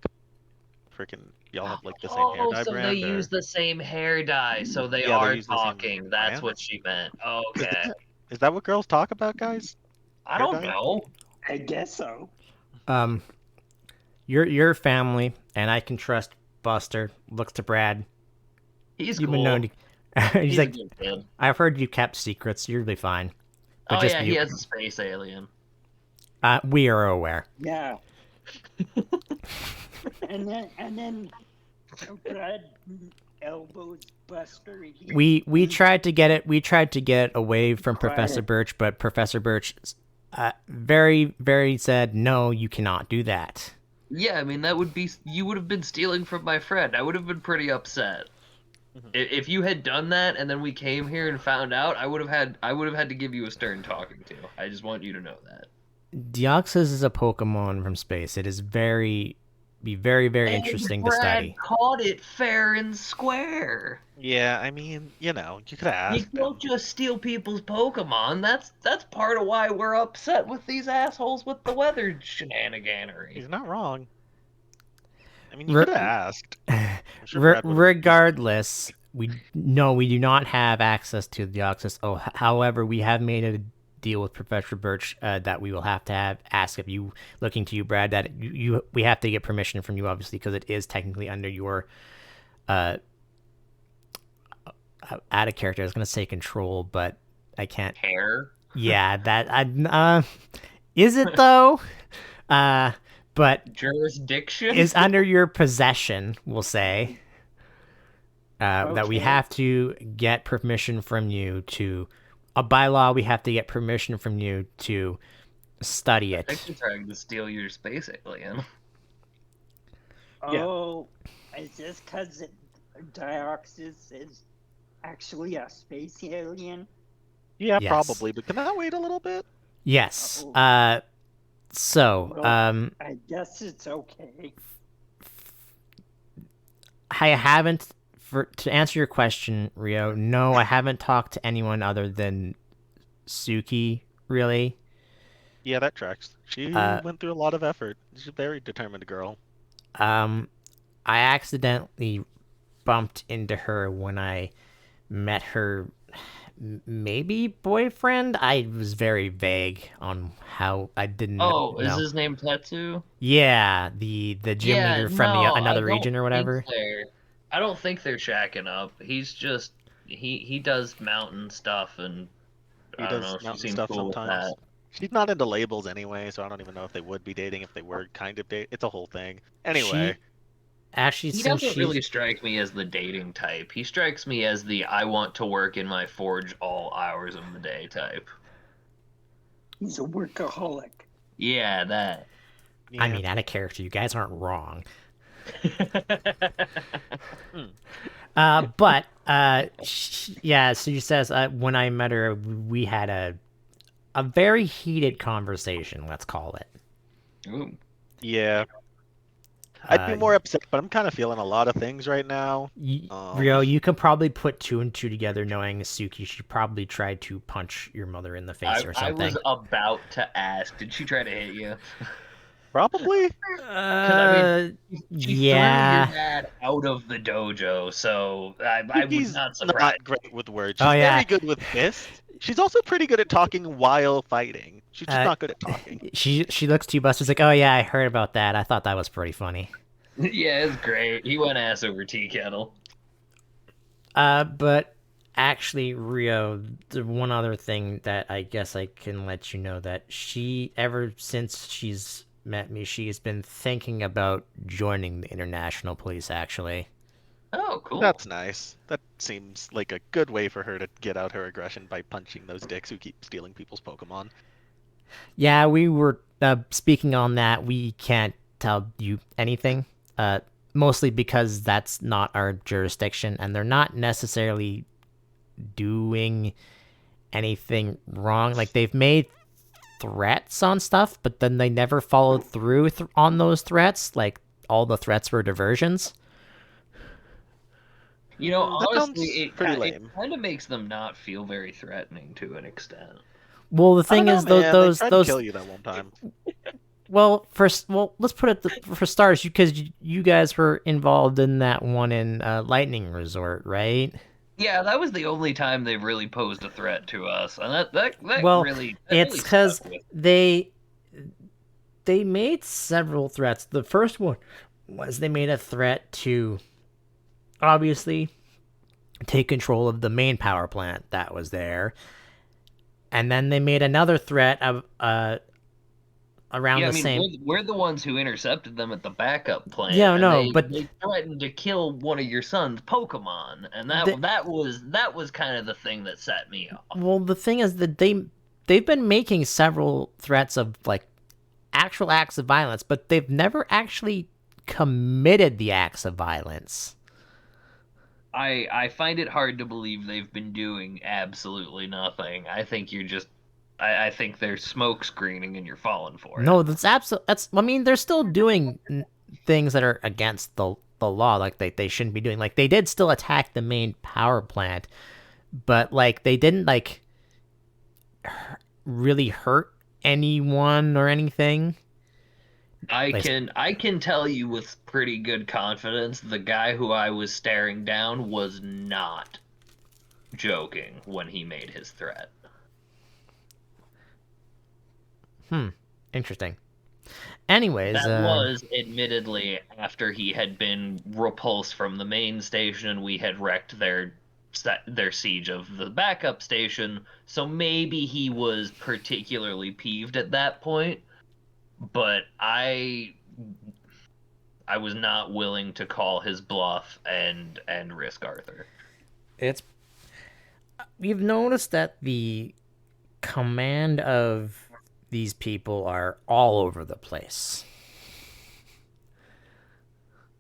y'all have like the same hair dye so brand? they Or? use the same hair dye, so they Yeah, they are use the same talking. That's what brand? she meant. Is Okay. is that what girls talk about, guys? I Hair don't dye? know. I guess so. Your family, and I can trust Buster, looks to Brad. He's You've cool. been known to... He's He's like, a good kid. I've heard you kept secrets. You'll be fine. But Oh just yeah, you. he has a space alien. We are aware. Yeah. and then Brad elbows Buster. We tried to get it. We tried to get it away from Quiet. Professor Birch, but Professor Birch, very very said no. You cannot do that. Yeah, I mean you would have been stealing from my friend. I would have been pretty upset. If you had done that and then we came here and found out, I would have had to give you a stern talking to. I just want you to know that. Deoxys is a Pokemon from space. It is very interesting to Brad study. caught it fair and square. Yeah, I mean, you could have You asked don't him. just steal people's Pokemon. That's part of why we're upset with these assholes with the weather shenaniganery. He's not wrong. I mean, you could have asked. I'm sure Brad would have. Regardless, we do not have access to Deoxys. Oh, however, we have made a deal with Professor Birch that we will have to ask if you, looking to you, Brad, that we have to get permission from you, obviously, because it is technically under your out of character. I was gonna say control, but I can't. Hair. Yeah, that is it though. But Jurisdiction? is under your possession, we'll say. That we Okay. have to get permission from you to. By law, we have to get permission from you to study I think it. they're trying to steal your space alien. Yeah. Oh, is this because Dioxys is actually a space alien? Yeah, Yes. probably. But can that wait a little bit? Yes. Oh. So, Well, I guess it's okay. I haven't, to answer your question, Rio, no, I haven't talked to anyone other than Suki, really. Yeah, that tracks. She Uh, went through a lot of effort. She's a very determined girl. I accidentally bumped into her when I met her maybe boyfriend. I was very vague on how I didn't Oh, is know. his name Tetsu? Yeah, the gym Yeah, leader from the no, I another don't region or think whatever. I don't think they're shacking up. He's just he does mountain stuff, and He I don't know. does She mountain seems stuff cool with sometimes. that. She's not into labels anyway, so I don't even know if they would be dating if they were kind of date. It's a whole thing. She Anyway, actually, He since doesn't she's really strike me as the dating type. He strikes me as the I want to work in my forge all hours of the day type. He's a workaholic. Yeah, that. yeah. I mean, out of character, you guys aren't wrong. But yeah. So she says when I met her, we had a very heated conversation. Let's call it. Ooh. Yeah. I'd be Uh, more upset, but I'm kind of feeling a lot of things right now. Rio, you can probably put two and two together, knowing Suki. She probably tried to punch your mother in the face or I something. was about to ask, did she try to hit you? Probably. Because I mean, she threw your Yeah. dad out of the dojo, so I was Yuki's not surprised. not great with words. Oh, She's yeah. very good with fists. She's also pretty good at talking while fighting. She's just not good at talking. She looks to you, Buster's like, oh yeah, I heard about that. I thought that was pretty funny. Yeah, it's great. He went ass over tea kettle. But actually, Rio, the one other thing that I guess I can let you know that she, ever since she's met me, she has been thinking about joining the International Police, actually. Oh, cool. That's nice. That seems like a good way for her to get out her aggression by punching those dicks who keep stealing people's Pokemon. Yeah, we were speaking on that. We can't tell you anything, mostly because that's not our jurisdiction, and they're not necessarily doing anything wrong. Like, they've made threats on stuff, but then they never followed through on those threats. Like, all the threats were diversions. You know, That sounds honestly, pretty it lame. kind of makes them not feel very threatening to an extent. Well, the I don't thing know, is, man. They those tried to kill you that one time. well, first, well, let's put it for starters, because you guys were involved in that one in Lightning Resort, right? Yeah, that was the only time they've really posed a threat to us, and that Well, really it's really because stuck with. they made several threats. The first one was they made a threat to obviously take control of the main power plant that was there, and then they made another threat of around Yeah, I the mean, same. we're the ones who intercepted them at the backup plant, Yeah, and no, but they threatened to kill one of your son's Pokemon, and the, that was kind of the thing that set me off. well, the thing is that they've been making several threats of like actual acts of violence, but they've never actually committed the acts of violence. I find it hard to believe they've been doing absolutely nothing. I think you're just I think they're smoke screening and you're falling for it. No, that's I mean, they're still doing things that are against the law, like they shouldn't be doing. Like, they did still attack the main power plant, but like they didn't like really hurt anyone or anything. I can tell you with pretty good confidence the guy who I was staring down was not joking when he made his threat. Interesting. Anyways, That was admittedly after he had been repulsed from the main station and we had wrecked their siege of the backup station, so maybe he was particularly peeved at that point. but I was not willing to call his bluff and risk Arthur. We've noticed that the command of these people are all over the place.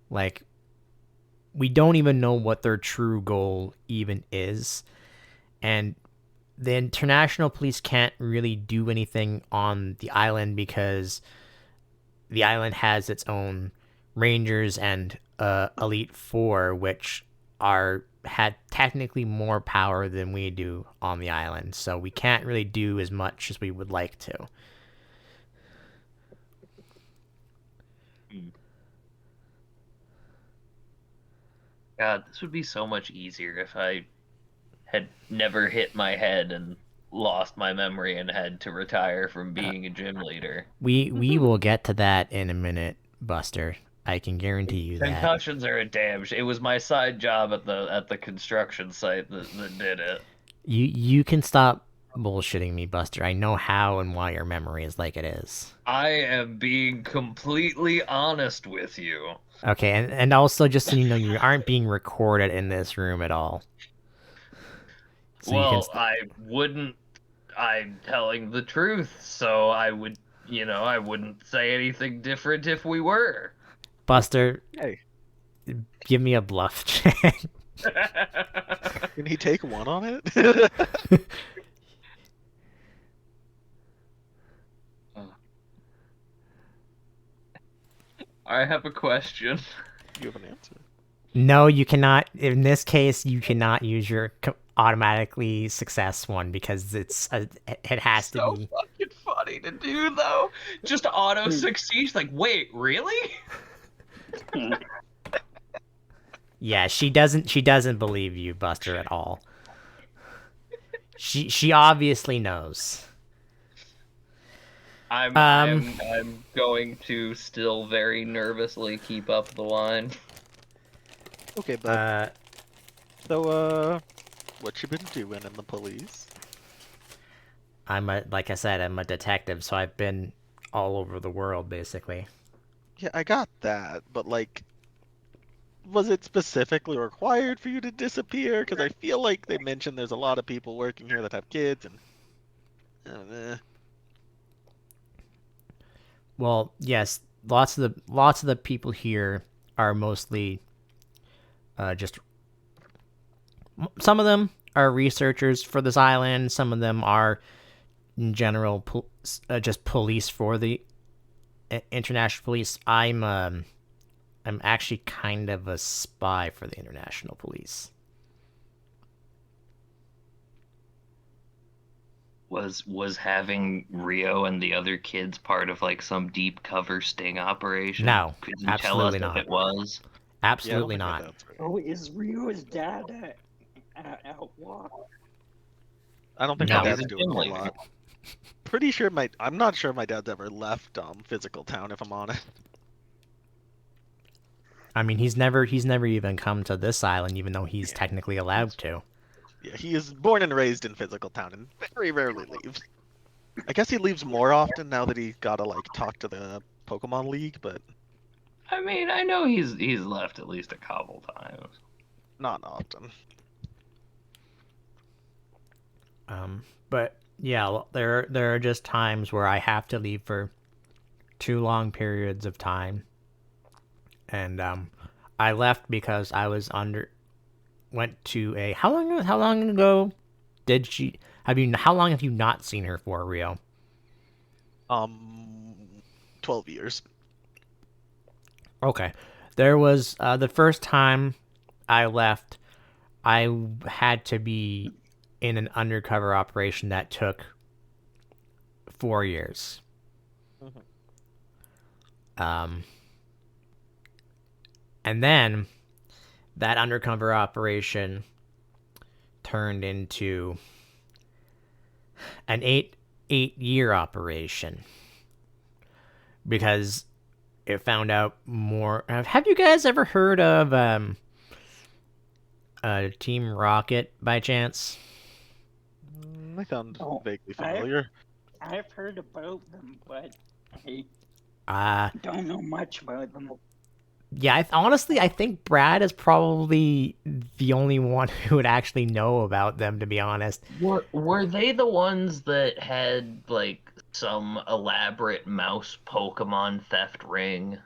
Like, we don't even know what their true goal even is. And the international police can't really do anything on the island because the island has its own rangers and elite four, which had technically more power than we do on the island. So we can't really do as much as we would like to. God, this would be so much easier if I had never hit my head and lost my memory and had to retire from being a gym leader. We will get to that in a minute, Buster. I can guarantee you that. Concussions are a damn It was my side job at the construction site that did it. You can stop bullshitting me, Buster. I know how and why your memory is like it is. I am being completely honest with you. Okay, and also just so you know, you aren't being recorded in this room at all. So well, I wouldn't. I'm telling the truth, so I wouldn't say anything different if we were. Buster, Hey, give me a bluff check. Can he take one on it? I have a question. You have an answer. No, you cannot. In this case, you cannot use your automatically success one because it has to be. So fucking funny to do though. Just auto succeeds. Like, wait, really? Yeah, she doesn't believe you, Buster, at all. She obviously knows. I'm going to still very nervously keep up the line. Okay, bud. So, what you been doing in the police? Like I said, I'm a detective, so I've been all over the world, basically. Yeah, I got that, but like, was it specifically required for you to disappear? Because I feel like they mentioned there's a lot of people working here that have kids, and Well, yes, lots of the people here are mostly just. Some of them are researchers for this island. Some of them are, in general, just police for the international police. I'm actually kind of a spy for the international police. Was having Rio and the other kids part of like some deep cover sting operation? No, could you absolutely tell us not. if it was? Absolutely yeah, not. right. Oh, is Rio's dad outlaw? I don't think No. my dad's He's a doing a gym whole leader. lot. Pretty sure I'm not sure my dad's ever left Physical Town, if I'm honest. I mean, he's never even come to this island, even though he's technically allowed to. Yeah, he is born and raised in Physical Town and very rarely leaves. I guess he leaves more often now that he gotta like talk to the Pokemon League, but I mean, I know he's left at least a couple times. not often. But yeah, there are just times where I have to leave for too long periods of time, and I left because I was went to a how long ago did she how long have you not seen her for, Rio? 12 years. Okay, there was the first time I left, I had to be in an undercover operation that took 4 years. Mm-hmm. And then that undercover operation turned into an 8-year operation because it found out more. Have you guys ever heard of Team Rocket by chance? They sound vaguely familiar. I've heard about them, but Don't know much about them. Yeah, honestly, I think Brad is probably the only one who would actually know about them, to be honest. Were they the ones that had like some elaborate mouse Pokemon theft ring?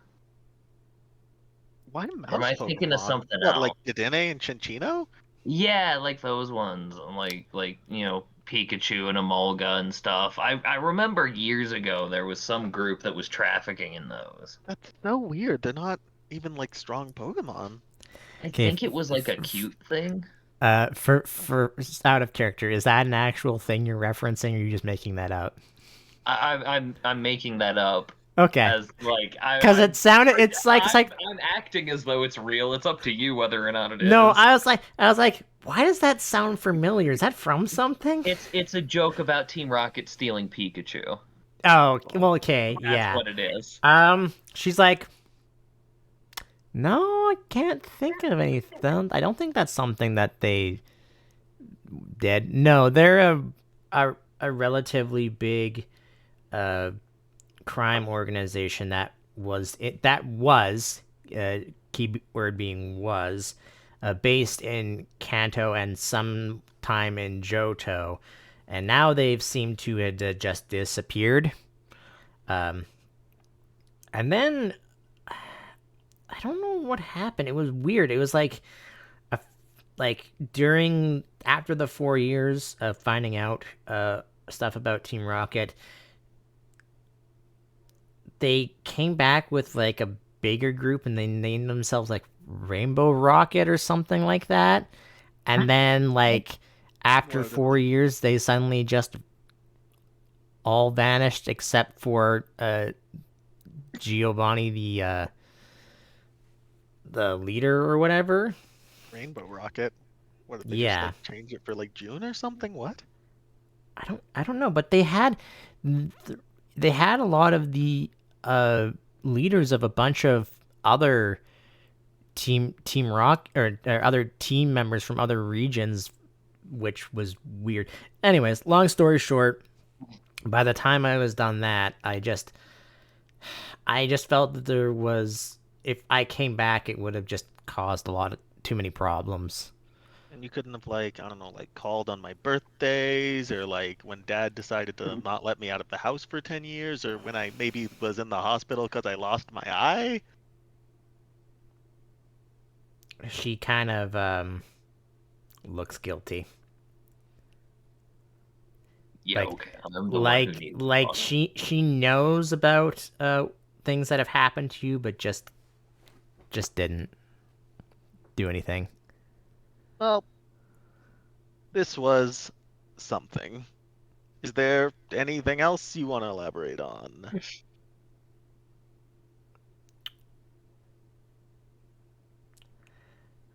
Why Or am mouse I thinking of Pokemon? something What, like else? Dedenne and Chinchino? Yeah, like those ones, like Pikachu and Emolga and stuff. I remember years ago there was some group that was trafficking in those. That's so weird. They're not even like strong Pokemon. I Okay, think it was like a cute thing. for out of character, is that an actual thing you're referencing, or are you just making that up? I'm making that up Okay, as like because it sounded, it's like I'm acting as though it's real. It's up to you whether or not it no, is. I was like, why does that sound familiar? Is that from something? It's a joke about Team Rocket stealing Pikachu. Oh, well, okay, That's yeah. what it is. She's like, no, I can't think of anything. I don't think that's something that they did. No, they're a relatively big uh crime organization that was key word being was based in Kanto and sometime in Johto, and now they've seemed to had just disappeared. Um, and then I don't know what happened. It was weird. It was a, like during after the 4 years of finding out stuff about Team Rocket, they came back with like a bigger group and they named themselves like Rainbow Rocket or something like that. And then like after What? 4 years, they suddenly just all vanished except for Giovanni, the leader or whatever. Rainbow Rocket? What did they just Yeah, like change it for like June or something? What? I don't know, but they had a lot of the uh leaders of a bunch of other team rock or other team members from other regions, which was weird. Anyways, long story short, by the time I was done that, I just felt that there was, if I came back, it would have just caused a lot of too many problems. And you couldn't have like, I don't know, like called on my birthdays or like when dad decided to not let me out of the house for 10 years or when I maybe was in the hospital because I lost my eye. She kind of looks guilty. Yeah, Like okay. I'm the one who needs to like talk. she knows about things that have happened to you, but just didn't do anything. Well, this was something. Is there anything else you want to elaborate on?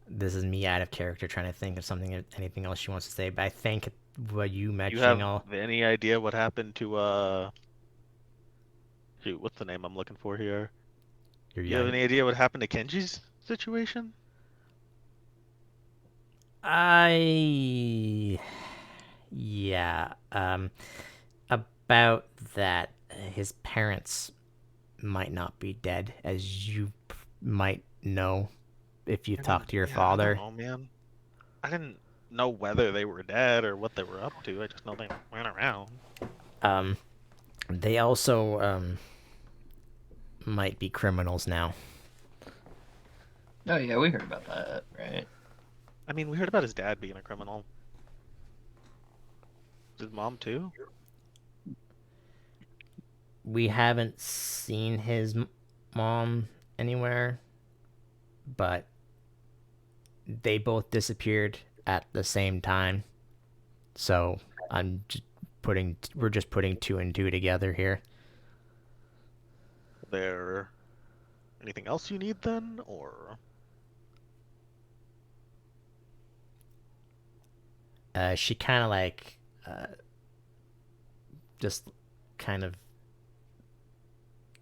This is me out of character trying to think of something, anything else she wants to say. But I think what you Do you mentioning have all any idea what happened to shoot, what's the name I'm looking for here? your Do you have young. any idea what happened to Kenji's situation? I yeah. About that, his parents might not be dead, as you might know if you I talk mean, to your yeah, I don't father. know, man. I didn't know whether they were dead or what they were up to. I just know they ran around. Um, they also might be criminals now. Oh yeah, we heard about that, right? I mean, we heard about his dad being a criminal. His mom too? We haven't seen his mom anywhere, but they both disappeared at the same time. So we're just putting two and two together here. There anything else you need then, or She kind of like, just kind of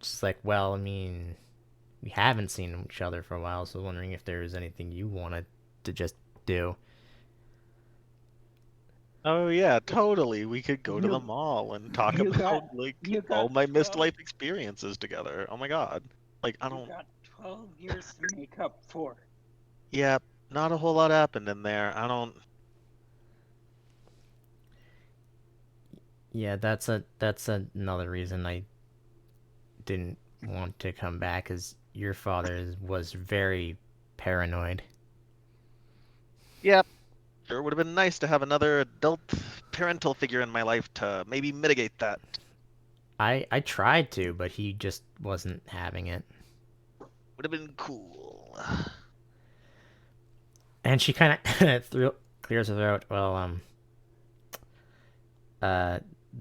just like, well, I mean, we haven't seen each other for a while, so wondering if there was anything you wanted to just do. Oh yeah, totally. We could go to the You- mall and talk you about got- like you all got my missed 12 life experiences together. Oh my god. Like I You don't. got 12 years to make up for. Yeah, not a whole lot happened in there. I don't. Yeah, that's another reason I didn't want to come back, is your was very paranoid. Yep. Sure would have been nice to have another adult parental figure in my life to maybe mitigate that. I tried to, but he just wasn't having it. Would have been cool. And she kind of clears her throat. Well,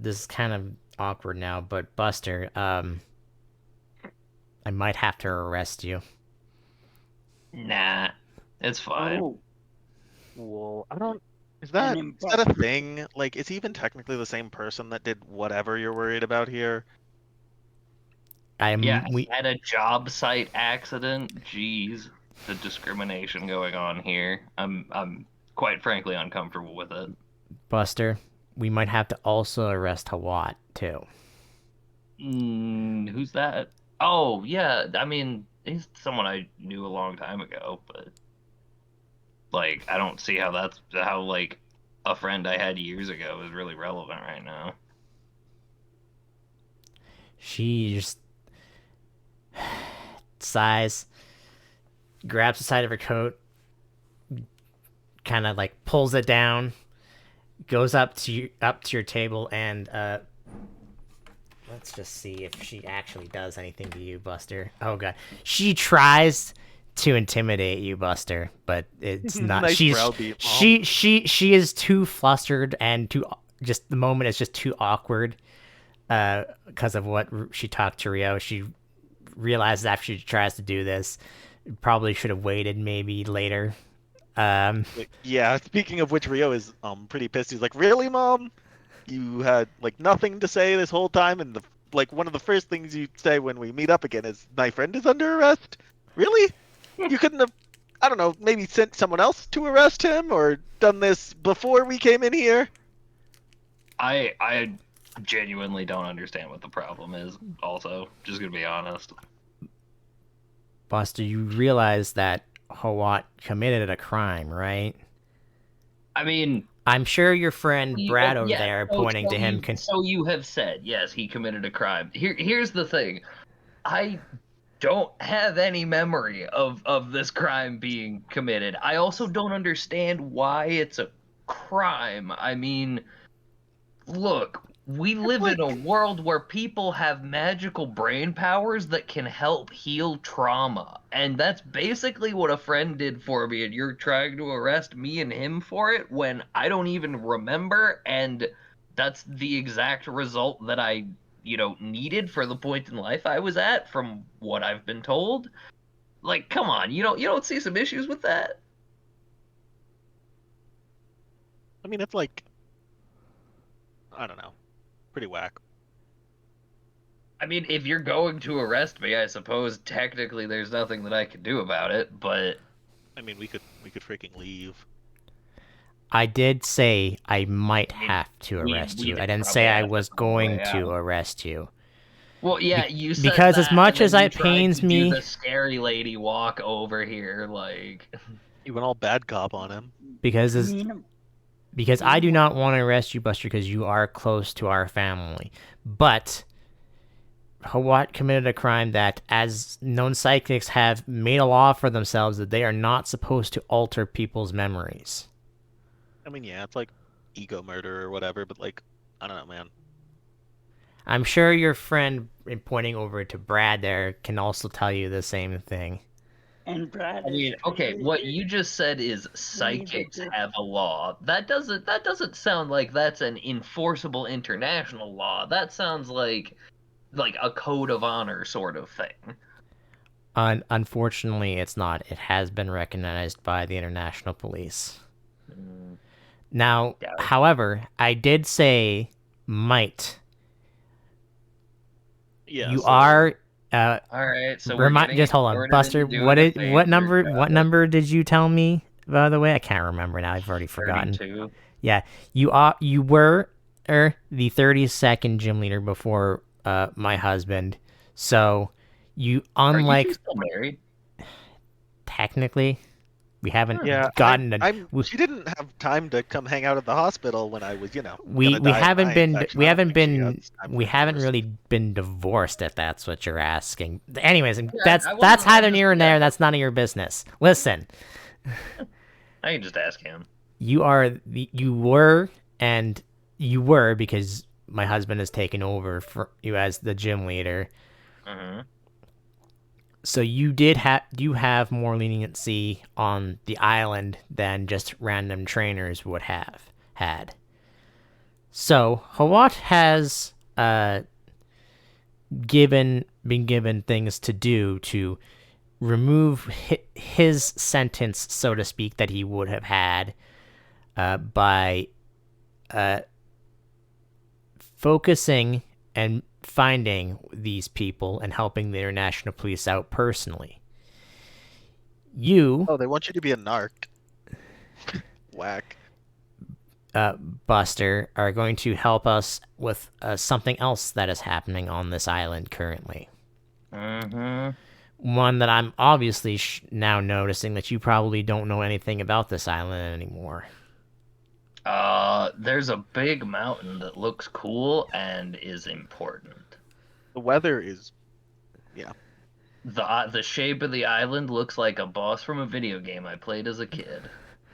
this is kind of awkward now, but Buster, I might have to arrest you. Nah, it's fine. Oh, Well, I don't. Is And that a thing? Like, is he even technically the same person that did whatever you're worried about here? Yeah, We at a job site accident. Jeez, the discrimination going on here. I'm quite frankly uncomfortable with it. Buster, we might have to also arrest Hawat too. Who's that? Oh, yeah. I mean, he's someone I knew a long time ago, but like, I don't see how like a friend I had years ago is really relevant right now. She just sighs, grabs the side of her coat, kind of like pulls it down, goes up to your table, and let's just see if she actually does anything to you, Buster. Oh god, she tries to intimidate you, Buster, but it's not. Nice She's browbeat, Mom. she is too flustered and too just the moment is just too awkward because of what she talked to Rio. She realizes after she tries to do this, probably should have waited maybe later. Yeah, speaking of which, Rio is pretty pissed. He's like, "Really, Mom? You had like nothing to say this whole time, and one of the first things you say when we meet up again is my friend is under arrest. Really? You couldn't have, I don't know, maybe sent someone else to arrest him or done this before we came in here?" I genuinely don't understand what the problem is. Also, just gonna be honest. Buster, you realize that Hawat committed a crime, right? I mean, I'm sure your friend Brad over yeah, there, pointing to him, can. So you have said yes, he committed a crime. Here's the thing. I don't have any memory of this crime being committed. I also don't understand why it's a crime. I mean, look, we live in a world where people have magical brain powers that can help heal trauma. And that's basically what a friend did for me. And you're trying to arrest me and him for it when I don't even remember. And that's the exact result that I, needed for the point in life I was at, from what I've been told. Like, come on, you don't see some issues with that? I mean, it's like, I don't know, pretty whack. I mean, if you're going to arrest me, I suppose technically there's nothing that I can do about it, but I mean, we could freaking leave. I did say I might mean, have to arrest we'd you. I didn't probably say I have to was go going way to out. arrest you. Well, yeah, you said because as that, much and as then you it tried pains to me- do the scary lady walk over here, like. You went all bad cop on him. Because Mina, I do not want to arrest you, Buster, because you are close to our family. But Hawat committed a crime that, as known psychics have made a law for themselves, that they are not supposed to alter people's memories. I mean, yeah, it's like ego murder or whatever, but like, I don't know, man. I'm sure your friend, in pointing over to Brad there, can also tell you the same thing. and Brad I mean, is okay, totally what you just said is psychics have a law. That doesn't sound like that's an enforceable international law. That sounds like a code of honor sort of thing. Unfortunately, it's not. It has been recognized by the international police. Now, Yeah. however, I did say might. Yeah. You so- are. All right, so we're getting Just hold on, ordered Buster. into doing What a is favor, what number? Travis. What number did you tell me? By the way, I can't remember now. I've already forgotten. 32. Yeah, you were the 32nd gym leader before my husband. So you Are you unlike two still married? technically we haven't Yeah, gotten she didn't have time to come hang out at the hospital when I was, we gonna die of an eye infection. I don't think she had time we for haven't divorce. really been divorced if that's what you're asking. Anyways, Yeah, that's I wasn't- that's I neither just- near or yeah. there. That's none of your business. Listen, I can just ask him. you were and you were because my husband has taken over for you as the gym leader. Mm-hmm. So you have more leniency on the island than just random trainers would have had. So Hawat has been given things to do to remove his sentence, so to speak, that he would have had by focusing and finding these people and helping the international police out personally. You, Oh, they want you to be a narc. Whack. Buster, are going to help us with something else that is happening on this island currently. Mm-hmm. One that I'm obviously now noticing that you probably don't know anything about this island anymore. There's a big mountain that looks cool and is important. The weather is, The shape of the island looks like a boss from a video game I played as a kid.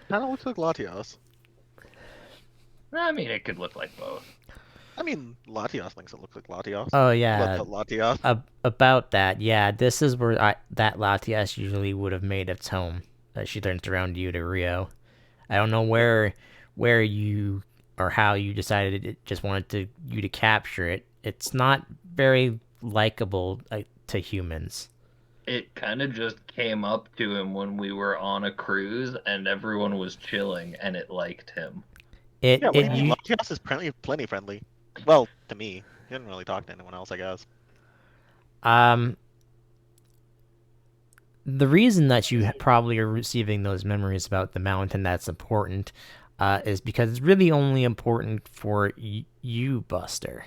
kind of looks like Latios. I mean, it could look like both. I mean, Latios thinks it looks like Latios. Oh yeah, Latios. about that. Yeah, this is where that Latias usually would have made its home. She turns around you to Rio. I don't know where you or how you decided it just wanted you to capture it. It's not very likable to humans. It kind of just came up to him when we were on a cruise and everyone was chilling and it liked him. Latios is plenty friendly. Well, to me. He didn't really talk to anyone else, I guess. The reason that you probably are receiving those memories about the mountain that's important is because it's really only important for you, Buster.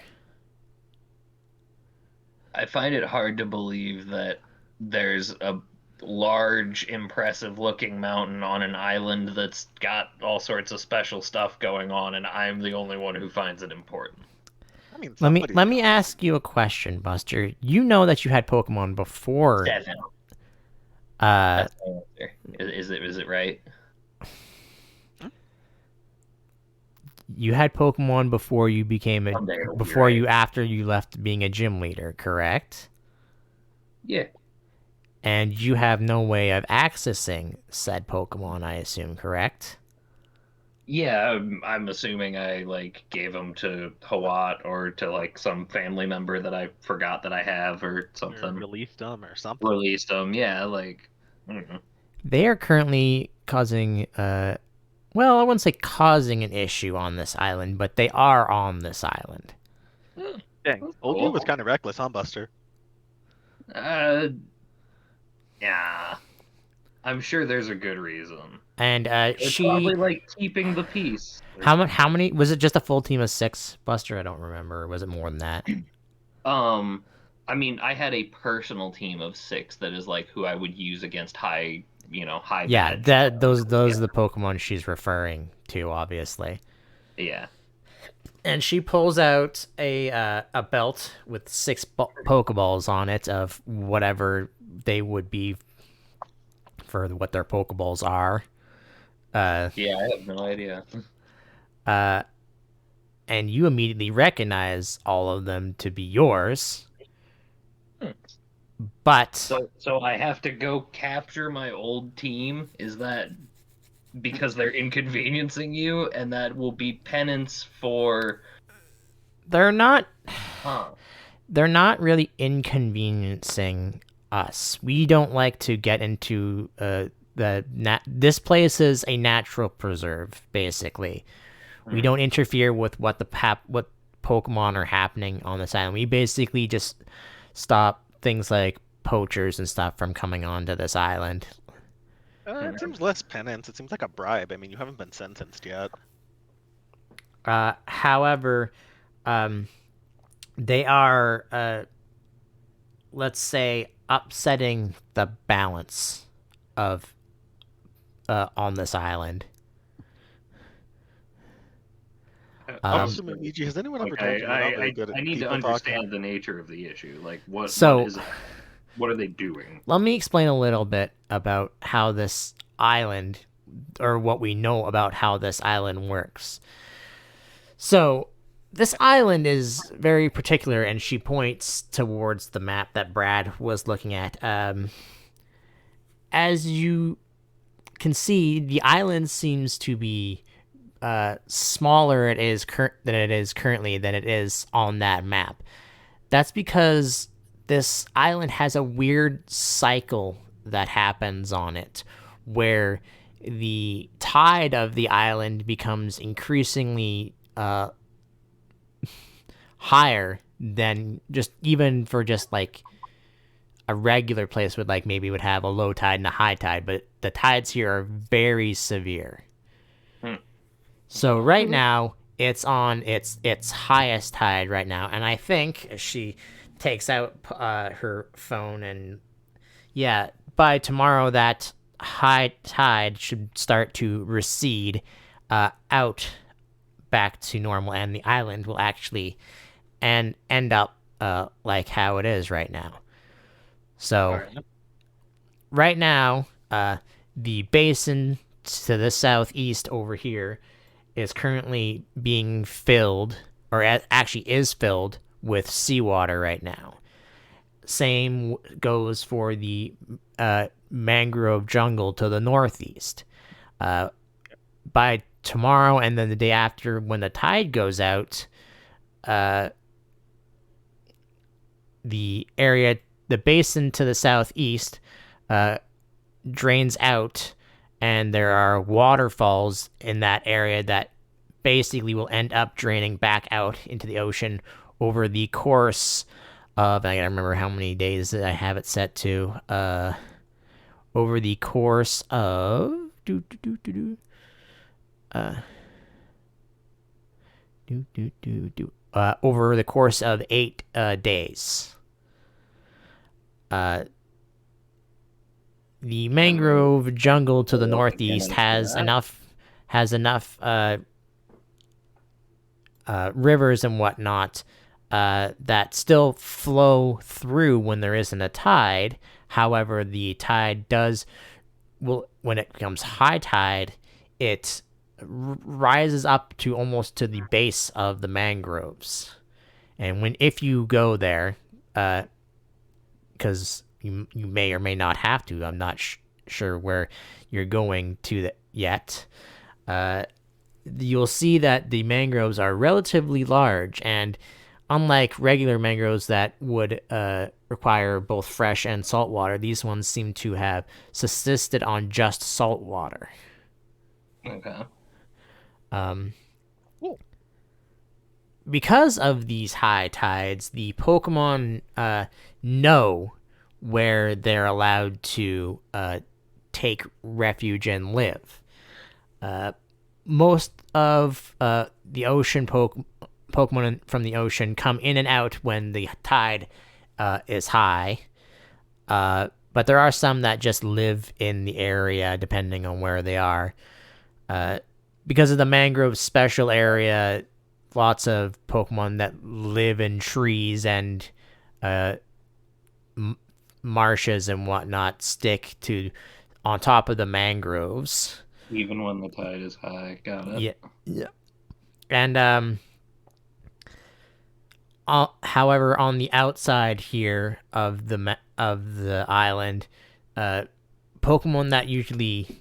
I find it hard to believe that there's a large, impressive looking mountain on an island that's got all sorts of special stuff going on, and I'm the only one who finds it important. I mean, let me ask you a question, Buster. You know that you had Pokemon before. Seven. That's my answer. Is it right? You had Pokemon before you became after you left being a gym leader, correct? Yeah. And you have no way of accessing said Pokemon, I assume, correct? Yeah, I'm assuming I gave them to Hawat or to some family member that I forgot that I have or something. Or released them or something. Released them, yeah. I don't know. They are currently causing well, I wouldn't say causing an issue on this island, but they are on this island. Dang, old dude was kind of reckless, huh, Buster? Yeah. I'm sure there's a good reason. And It's probably keeping the peace. How many was it? Just a full team of 6, Buster? I don't remember. Or was it more than that? I mean, I had a personal team of 6 that is who I would use against high. Yeah, those are the Pokemon she's referring to, obviously. Yeah. And she pulls out a belt with 6 Pokeballs on it of whatever they would be for what their Pokeballs are. Yeah, I have no idea. And you immediately recognize all of them to be yours. But so I have to go capture my old team? Is that because they're inconveniencing you, and that will be penance for? They're not. Huh. They're not really inconveniencing us. We don't like to get into this place is a natural preserve, basically. We don't interfere with what Pokemon are happening on this island. We basically just stop things like poachers and stuff from coming onto this island. It seems less penance. It seems like a bribe. I mean, you haven't been sentenced yet. However, they are, let's say, upsetting the balance of on this island. Also, Miji, has anyone ever told you you're not very good I at need to people talking? understand the nature of the issue. Like, what So- is it? What are they doing? Let me explain a little bit about how this island, or what we know about how this island works. So, this island is very particular, and she points towards the map that Brad was looking at. As you can see, the island seems to be smaller than it is currently than it is on that map. That's because this island has a weird cycle that happens on it, where the tide of the island becomes increasingly higher than even for just like a regular place would would have a low tide and a high tide, but the tides here are very severe. So right now it's on its highest tide right now, and I think she takes out her phone, and yeah, by tomorrow that high tide should start to recede out back to normal, and the island will actually end up like how it is right now. So right now, the basin to the southeast over here is currently being filled, or actually is filled, with seawater right now. Same goes for the mangrove jungle to the northeast. By tomorrow and then the day after, when the tide goes out, the basin to the southeast drains out, and there are waterfalls in that area that basically will end up draining back out into the ocean over the course of, I gotta remember how many days I have it set to, over the course of, over the course of 8 days. The mangrove jungle to the northeast has enough rivers and whatnot that still flow through when there isn't a tide. However, the tide when it becomes high tide, it rises up to almost to the base of the mangroves. And if you go there, because you may or may not have to, I'm not sure where you're going to yet, you'll see that the mangroves are relatively large, and unlike regular mangroves that would require both fresh and salt water, these ones seem to have subsisted on just salt water. Okay. Because of these high tides, the Pokemon know where they're allowed to take refuge and live. Most of the ocean Pokemon from the ocean come in and out when the tide is high, but there are some that just live in the area depending on where they are. Because of the mangrove special area, lots of Pokemon that live in trees and marshes and whatnot stick on top of the mangroves. Even when the tide is high, got it. Yeah. And however, on the outside here of the island, Pokemon that usually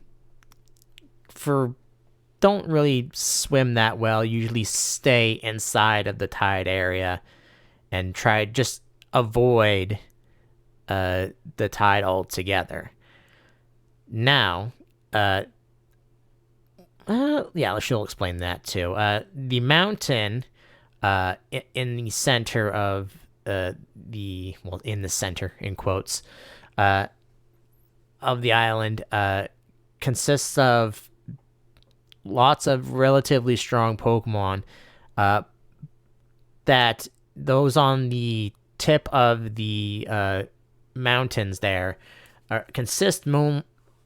don't really swim that well usually stay inside of the tide area and try just avoid the tide altogether. Now, she'll explain that too. The mountain in the center of in the center, in quotes, of the island consists of lots of relatively strong Pokemon. That those on the tip of the mountains there consist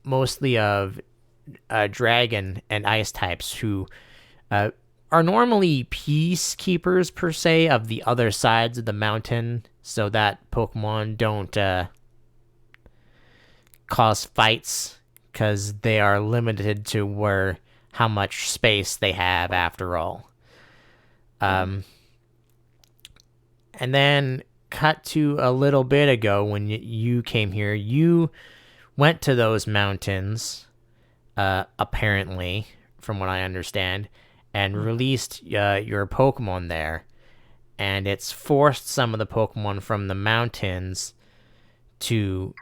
mostly of dragon and ice types who are normally peacekeepers per se of the other sides of the mountain, so that Pokemon don't cause fights because they are limited to where how much space they have after all. And then cut to a little bit ago when you came here, you went to those mountains, apparently, from what I understand, and released your Pokemon there. And it's forced some of the Pokemon from the mountains to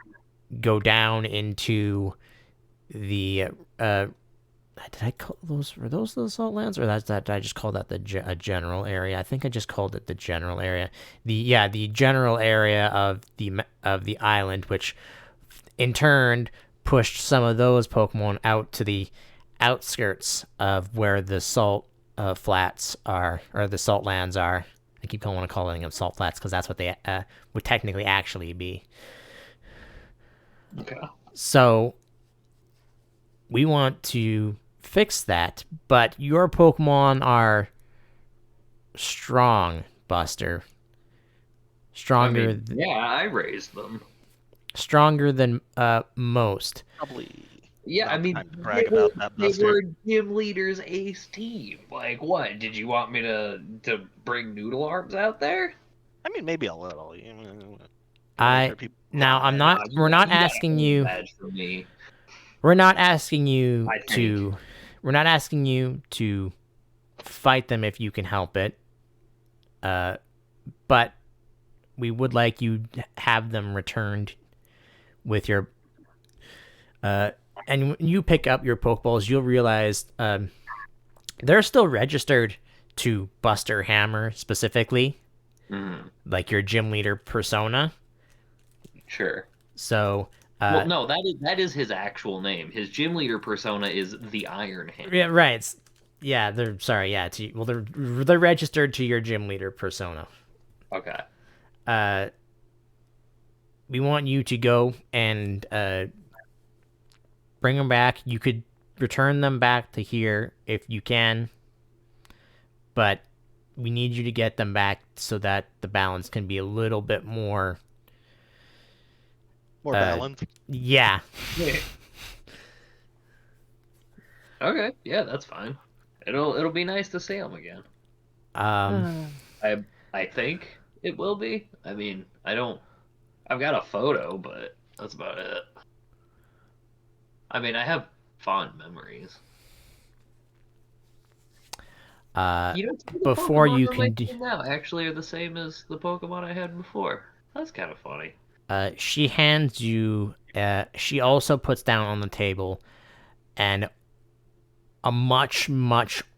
go down into the did I call those? Were those the salt lands, or that I just called that the general area? I think I just called it the general area. The general area of the island, which in turn pushed some of those Pokemon out to the outskirts of where the salt flats are, or the salt lands are. I keep calling them salt flats because that's what they would technically actually be. Okay. So we want to fix that, but your Pokemon are strong, Buster. Stronger. I mean, yeah, I raised them. Stronger than most. Probably. Yeah, I mean, brag about that, they Buster. were gym leader's ace team. Like, what? Did you want me to bring Noodle Arms out there? I mean, maybe a little. I'm not. We're not asking you. For me. We're not asking you to. We're not asking you to fight them if you can help it. But we would like you to have them returned with your. And when you pick up your Pokeballs, you'll realize they're still registered to Buster Hammer specifically, like your gym leader persona. Sure. So. Well, no, that is his actual name. His gym leader persona is the Iron Hand. Yeah, right. Yeah, they're sorry. Yeah, they're registered to your gym leader persona. Okay. We want you to go and bring them back. You could return them back to here if you can, but we need you to get them back so that the balance can be a little bit more. More balanced. Yeah. Okay. Yeah, that's fine. It'll be nice to see them again. I think it will be. I mean, I've got a photo, but that's about it. I mean, I have fond memories. Before Pokemon you can now actually are the same as the Pokemon I had before. That's kind of funny. She hands you. She also puts down on the table, and a much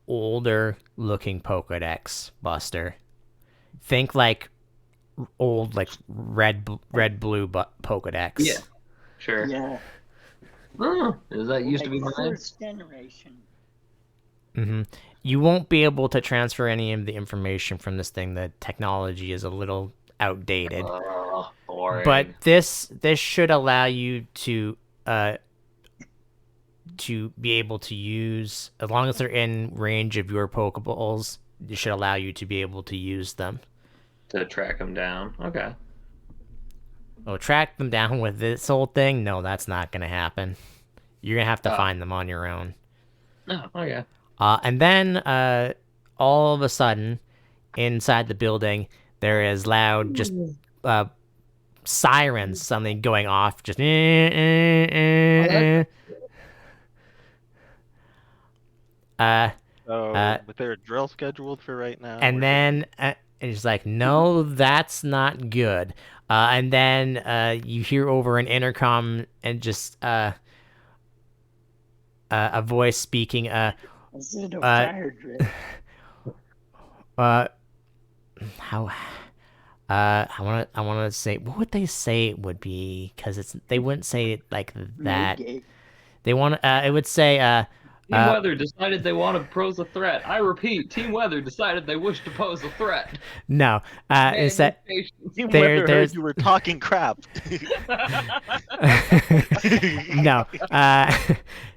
older looking Pokedex, Buster. Think like old, like red blue Pokedex. Yeah, sure. Yeah. Is that used to be mine? First generation. Mm-hmm. You won't be able to transfer any of the information from this thing. The technology is a little outdated. Boring. But this should allow you to be able to use, as long as they're in range of your Pokeballs, it should allow you to be able to use them. To track them down. Okay. Oh, track them down with this whole thing? No, that's not going to happen. You're going to have to find them on your own. Oh, okay. And then, all of a sudden, inside the building, there is loud, just, sirens, something going off, just, Was there a drill scheduled for right now? and then, it's like, no, that's not good. And then, you hear over an intercom, and just, a voice speaking, Is it a fire drill? how I want to say, what would they say it would be, because they wouldn't say it like that. Mayday. They want it would say Team Weather decided they want to pose a threat. I repeat, Team Weather decided they wish to pose a threat. No, it's that Team There- Weather there's- heard you were talking crap. no.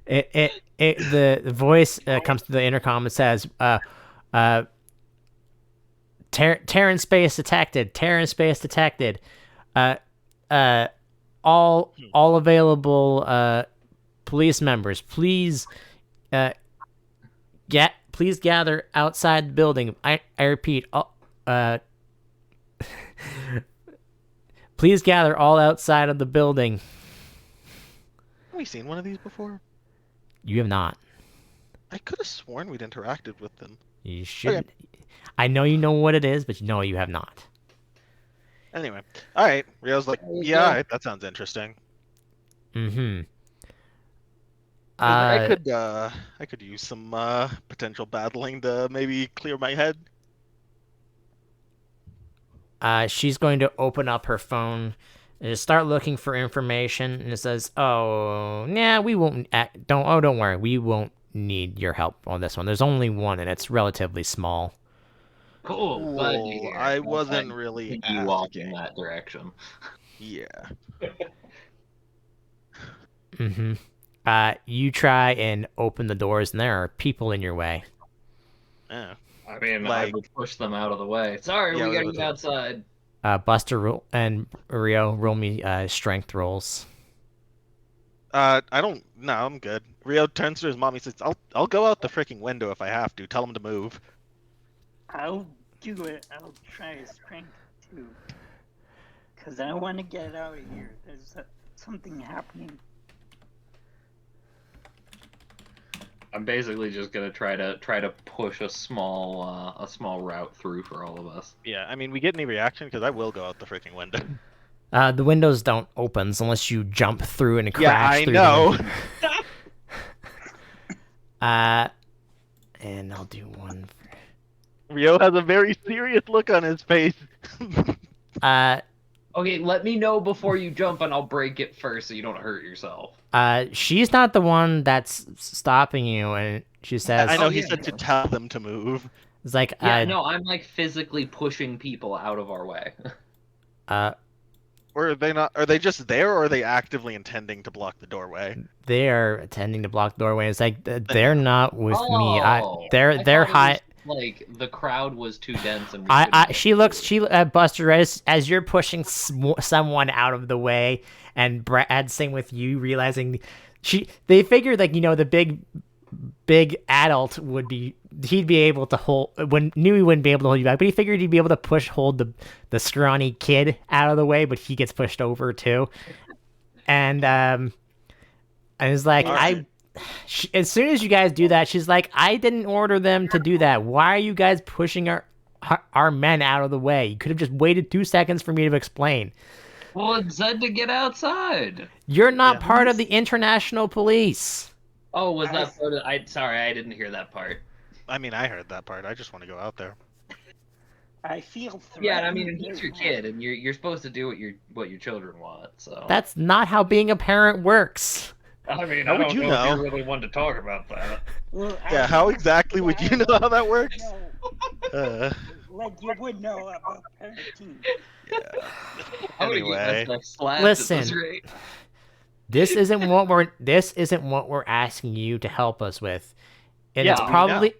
The voice comes to the intercom and says, Terran space detected. Terran space detected. All available police members, please please gather outside the building. I repeat, please gather all outside of the building. Have we seen one of these before? You have not. I could have sworn we'd interacted with them. You should. I know you know what it is, but no, you have not. Anyway, all right. Rio's like, yeah, all right, that sounds interesting. Mm-hmm. I could use some potential battling to maybe clear my head. She's going to open up her phone and start looking for information, and it says, "Oh, yeah, we won't. Don't worry, we won't need your help on this one. There's only one, and it's relatively small." Cool. Glad to Cool. hear. I wasn't really think you walk in asking. that direction. Yeah. Mm-hmm. You try and open the doors, and there are people in your way. Yeah. I mean, I Like- would push them out of the way. Sorry, Yeah, we gotta that's get what- outside. Buster and Rio, roll me strength rolls. I don't. No, I'm good. Rio turns to his mom. He says, "I'll go out the freaking window if I have to. Tell him to move." I'll do it. I'll try a strength too. Because I want to get out of here. There's something happening. I'm basically just gonna try to push a small route through for all of us. Yeah. I mean, we get any reaction because I will go out the freaking window. The windows don't open unless you jump through and crash Yeah, I through know. And I'll do one. Rio has a very serious look on his face. Okay, let me know before you jump, and I'll break it first so you don't hurt yourself. She's not the one that's stopping you, and she says, I know Oh, he yeah. said to tell them to move. "It's like, Yeah, no, I'm like physically pushing people out of our way. Or are they not? Are they just there, or are they actively intending to block the doorway? they are attending to block the doorway. It's like they're not with me. Oh, They're I thought it high. was, like the crowd was too dense, and we couldn't get She looks at Buster as you're pushing someone out of the way, and Brad same with you, realizing they figured like the big adult he'd be able to hold knew he wouldn't be able to hold you back, but he figured he'd be able to hold the scrawny kid out of the way, but he gets pushed over too, and it's like Alright. as soon as you guys do that, she's like, I didn't order them to do that. Why are you guys pushing our men out of the way? You could have just waited 2 seconds for me to explain. Well, it said to get outside. You're not Yeah. part of the international police. Oh, was that part of... Sorry, I didn't hear that part. I mean, I heard that part. I just want to go out there. I feel threatened. Yeah, and I mean, and he's right your now. kid, and you're supposed to do what your children want. So That's not how being a parent works. I mean, How would you know? if you really wanted to talk about that. Well, Yeah, how exactly would you know how that works? No, like you would know about parenting. Yeah. I would've given Anyway, myself slaps at this Listen. rate. This isn't what we're asking you to help us with. And Yeah, it's we probably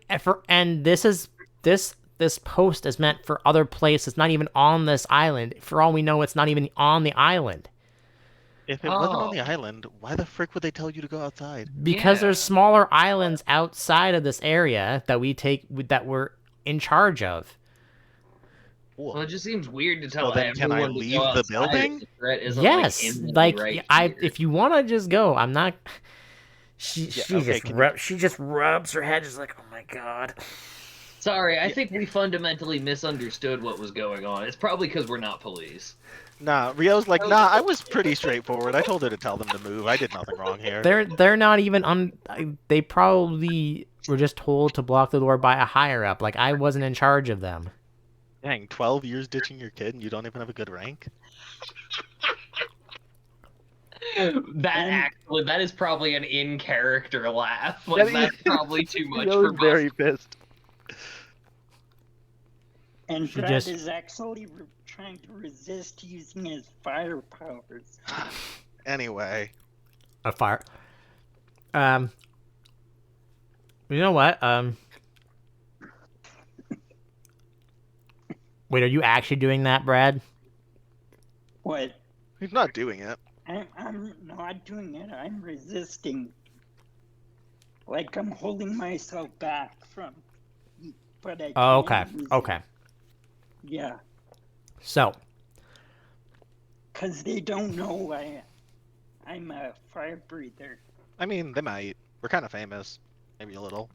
this post is meant for other places, not even on this island. For all we know, it's not even on the island. if it wasn't on the Oh. island, why the frick would they tell you to go outside? Because Yeah. there's smaller islands outside of this area that we're in charge of. Cool. Well, it just seems weird to tell Well, then can I everyone to leave go the outside building? if the threat isn't, Yes, imminently right here. if you want to just go, I'm not. She okay, she just rubs her head, just like, oh my god. Sorry, I think we fundamentally misunderstood what was going on. It's probably because we're not police. Nah, Rio's like, nah, I was pretty straightforward. I told her to tell them to move. I did nothing wrong here. They're not even they probably were just told to block the door by a higher up. Like, I wasn't in charge of them. Dang, 12 years ditching your kid and you don't even have a good rank? That is probably an in-character laugh. Like, That that's is- probably too much Rio for is very pissed. And She Brad just- is actually trying to resist using his fire powers. Anyway, A fire. You know what? Wait, are you actually doing that, Brad? What? he's not doing it. I'm not doing it. I'm resisting. Like I'm holding myself back from, but I Oh, can't okay. use it. Okay. Yeah, So, because they don't know I'm a fire breather. I mean, they might. We're kind of famous. Maybe a little.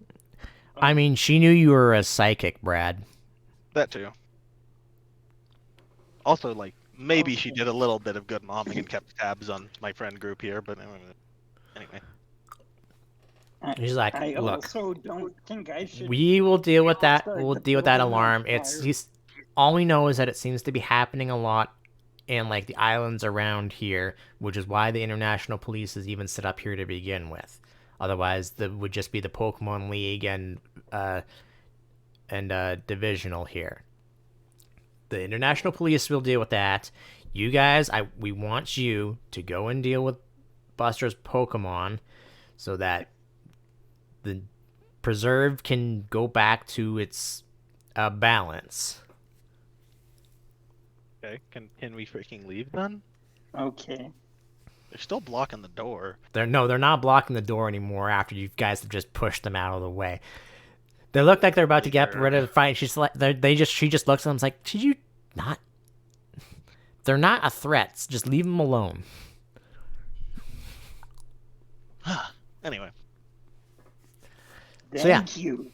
I mean, she knew you were a psychic, Brad. That too. Also, like, maybe she did a little bit of good momming and kept tabs on my friend group here, but anyway. She's like, I look, also don't think I should. we will deal with that. start We'll the deal with that building on alarm. fire. It's all we know is that it seems to be happening a lot in like the islands around here, which is why the international police is even set up here to begin with. Otherwise, there would just be the Pokemon League and Divisional here. The international police will deal with that. You guys, we want you to go and deal with Buster's Pokemon so that the preserve can go back to its balance. Okay, can we freaking leave then? Okay. They're still blocking the door. They're not blocking the door anymore after you guys have just pushed them out of the way. They look like they're about to get rid of the fight. She just looks at them and is like, "Did you not? They're not a threat. Just leave them alone." Anyway, So, yeah. Thank you.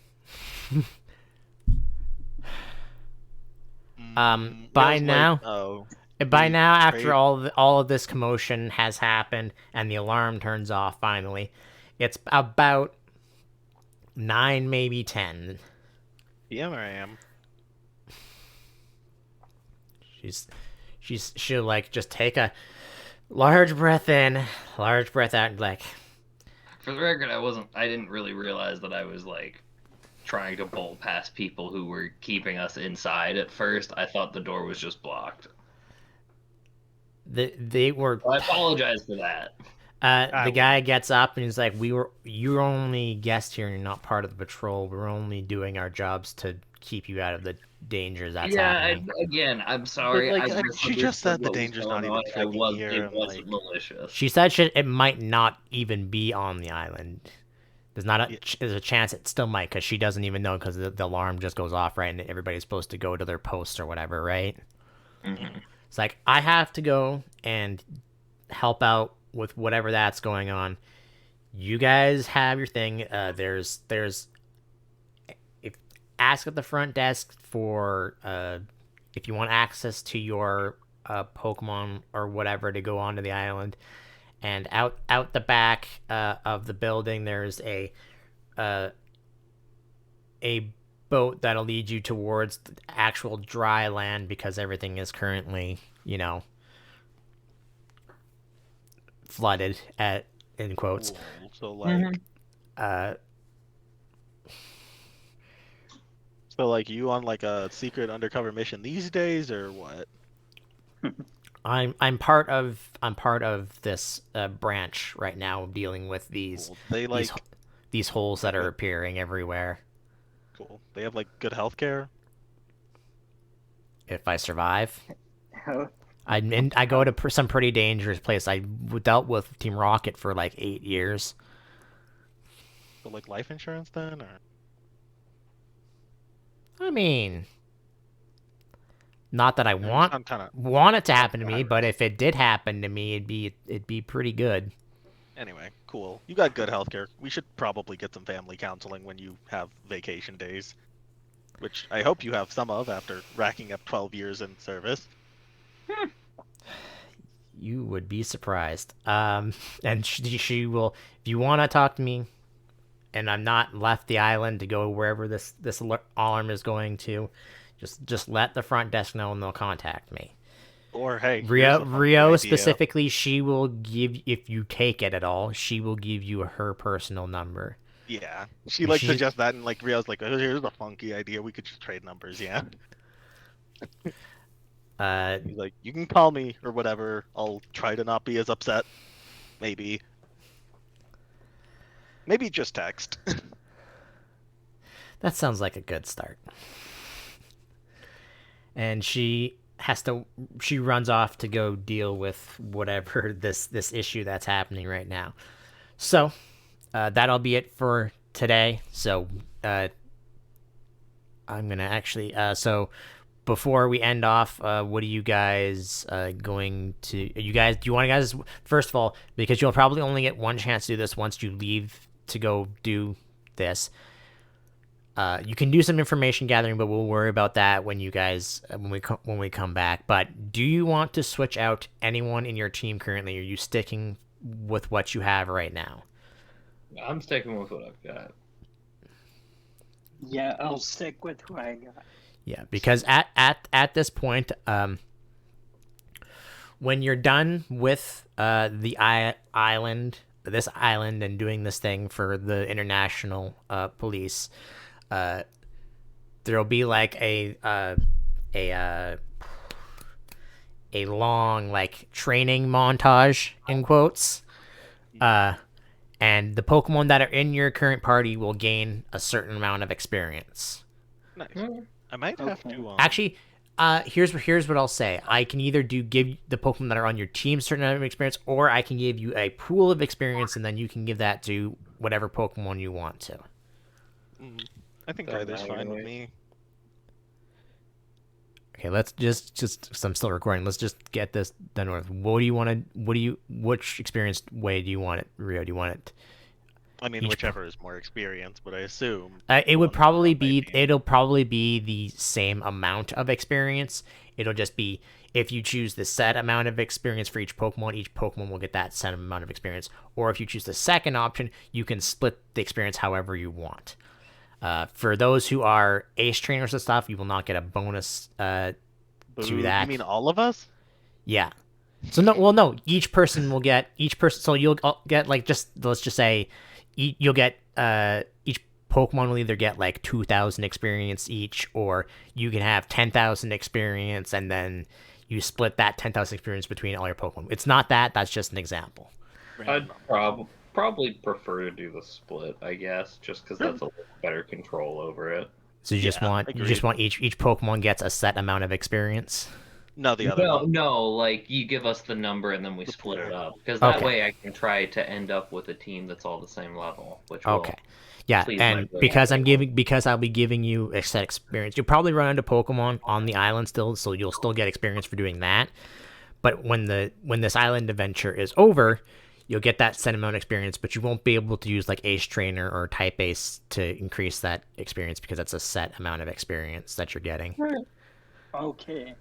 By Rio's like, now, oh, By we now, after trade- all of this commotion has happened and the alarm turns off finally, it's about 9, maybe 10. PM or AM? She'll like just take a large breath in, large breath out, and like, For the record, I didn't really realize that I was like trying to bolt past people who were keeping us inside at first. I thought the door was just blocked. they were. I apologize for that. The guy gets up and he's like, you're only guest here and you're not part of the patrol. We're only doing our jobs to keep you out of the dangers that's happening. Again, I'm sorry. But, like, I she just said the misunderstood what was danger's not going even on. freaking here, It and, wasn't like- malicious. She said it might not even be on the island. There's a chance it still might, because she doesn't even know, because the alarm just goes off, right, and everybody's supposed to go to their posts or whatever, right? Mm-hmm. It's like, I have to go and help out with whatever that's going on. You guys have your thing. There's ask at the front desk for if you want access to your Pokemon or whatever to go onto the island. And out the back of the building, there's a boat that'll lead you towards the actual dry land, because everything is currently, flooded in quotes. Cool. So like, so like you on like a secret undercover mission these days or what? I'm part of this branch right now, dealing with these Cool. They like these holes that are appearing everywhere. cool. They have like good healthcare. If I survive, How- I go to some pretty dangerous place. I dealt with Team Rocket for like 8 years. So like life insurance then, or I mean, not that I want I'm kind of want it to happen to me, but if it did happen to me, it'd be pretty good. anyway. Cool. You got good healthcare. We should probably get some family counseling when you have vacation days, which I hope you have some of after racking up 12 years in service. You would be surprised. And she will, if you want to talk to me, and I'm not left the island to go wherever this alarm is going to, just let the front desk know and they'll contact me. Or hey, here's Rio a funky Rio idea. specifically, she will give, if you take it at all, she will give you her personal number. Yeah, she like She- suggests that, and like Rio's like, oh, here's a funky idea. We could just trade numbers. Yeah. He's like, you can call me or whatever. I'll try to not be as upset. Maybe. Maybe just text. That sounds like a good start. And she runs off to go deal with whatever this issue that's happening right now. So that'll be it for today. So I'm gonna actually so before we end off, what are you guys going to? Do you want to guys, first of all, because you'll probably only get one chance to do this once you leave to go do this. You can do some information gathering, but we'll worry about that when you guys when we come back. But do you want to switch out anyone in your team currently? Or are you sticking with what you have right now? I'm sticking with what I've got. Yeah, I'll stick with who I got. Yeah, because at this point, when you're done with the island, this island, and doing this thing for the international police, there'll be like a long like training montage in quotes, and the Pokemon that are in your current party will gain a certain amount of experience. Nice. I might have to. Actually, here's what I'll say. I can either give the Pokemon that are on your team a certain amount of experience, or I can give you a pool of experience, and then you can give that to whatever Pokemon you want to. I think Doesn't either's matter fine to with me. me. Okay, let's just cause I'm still recording. Let's just get this done with. Which experienced way do you want it, Rio? Do you want it? I mean, whichever is more experienced, but I assume It would probably be. might be. It'll probably be the same amount of experience. It'll just be if you choose the set amount of experience for each Pokemon will get that set amount of experience. Or if you choose the second option, you can split the experience however you want. For those who are ace trainers and stuff, you will not get a bonus to that. You mean all of us? Yeah. So no. Each person will get So you'll get like let's just say you'll get each Pokemon will either get like 2,000 experience each, or you can have 10,000 experience, and then you split that 10,000 experience between all your Pokemon. It's not that. That's just an example. I'd probably prefer to do the split, I guess, just because that's a little better control over it. So you just want each Pokemon gets a set amount of experience. No, the other one. No, like you give us the number and then we split it up, because that Okay. way I can try to end up with a team that's all the same level. Which Okay. Yeah, please and my because I'll be giving you a set experience, you'll probably run into Pokemon on the island still, so you'll still get experience for doing that. But when this island adventure is over, you'll get that set amount of experience, but you won't be able to use like Ace Trainer or Type Ace to increase that experience because that's a set amount of experience that you're getting. Okay.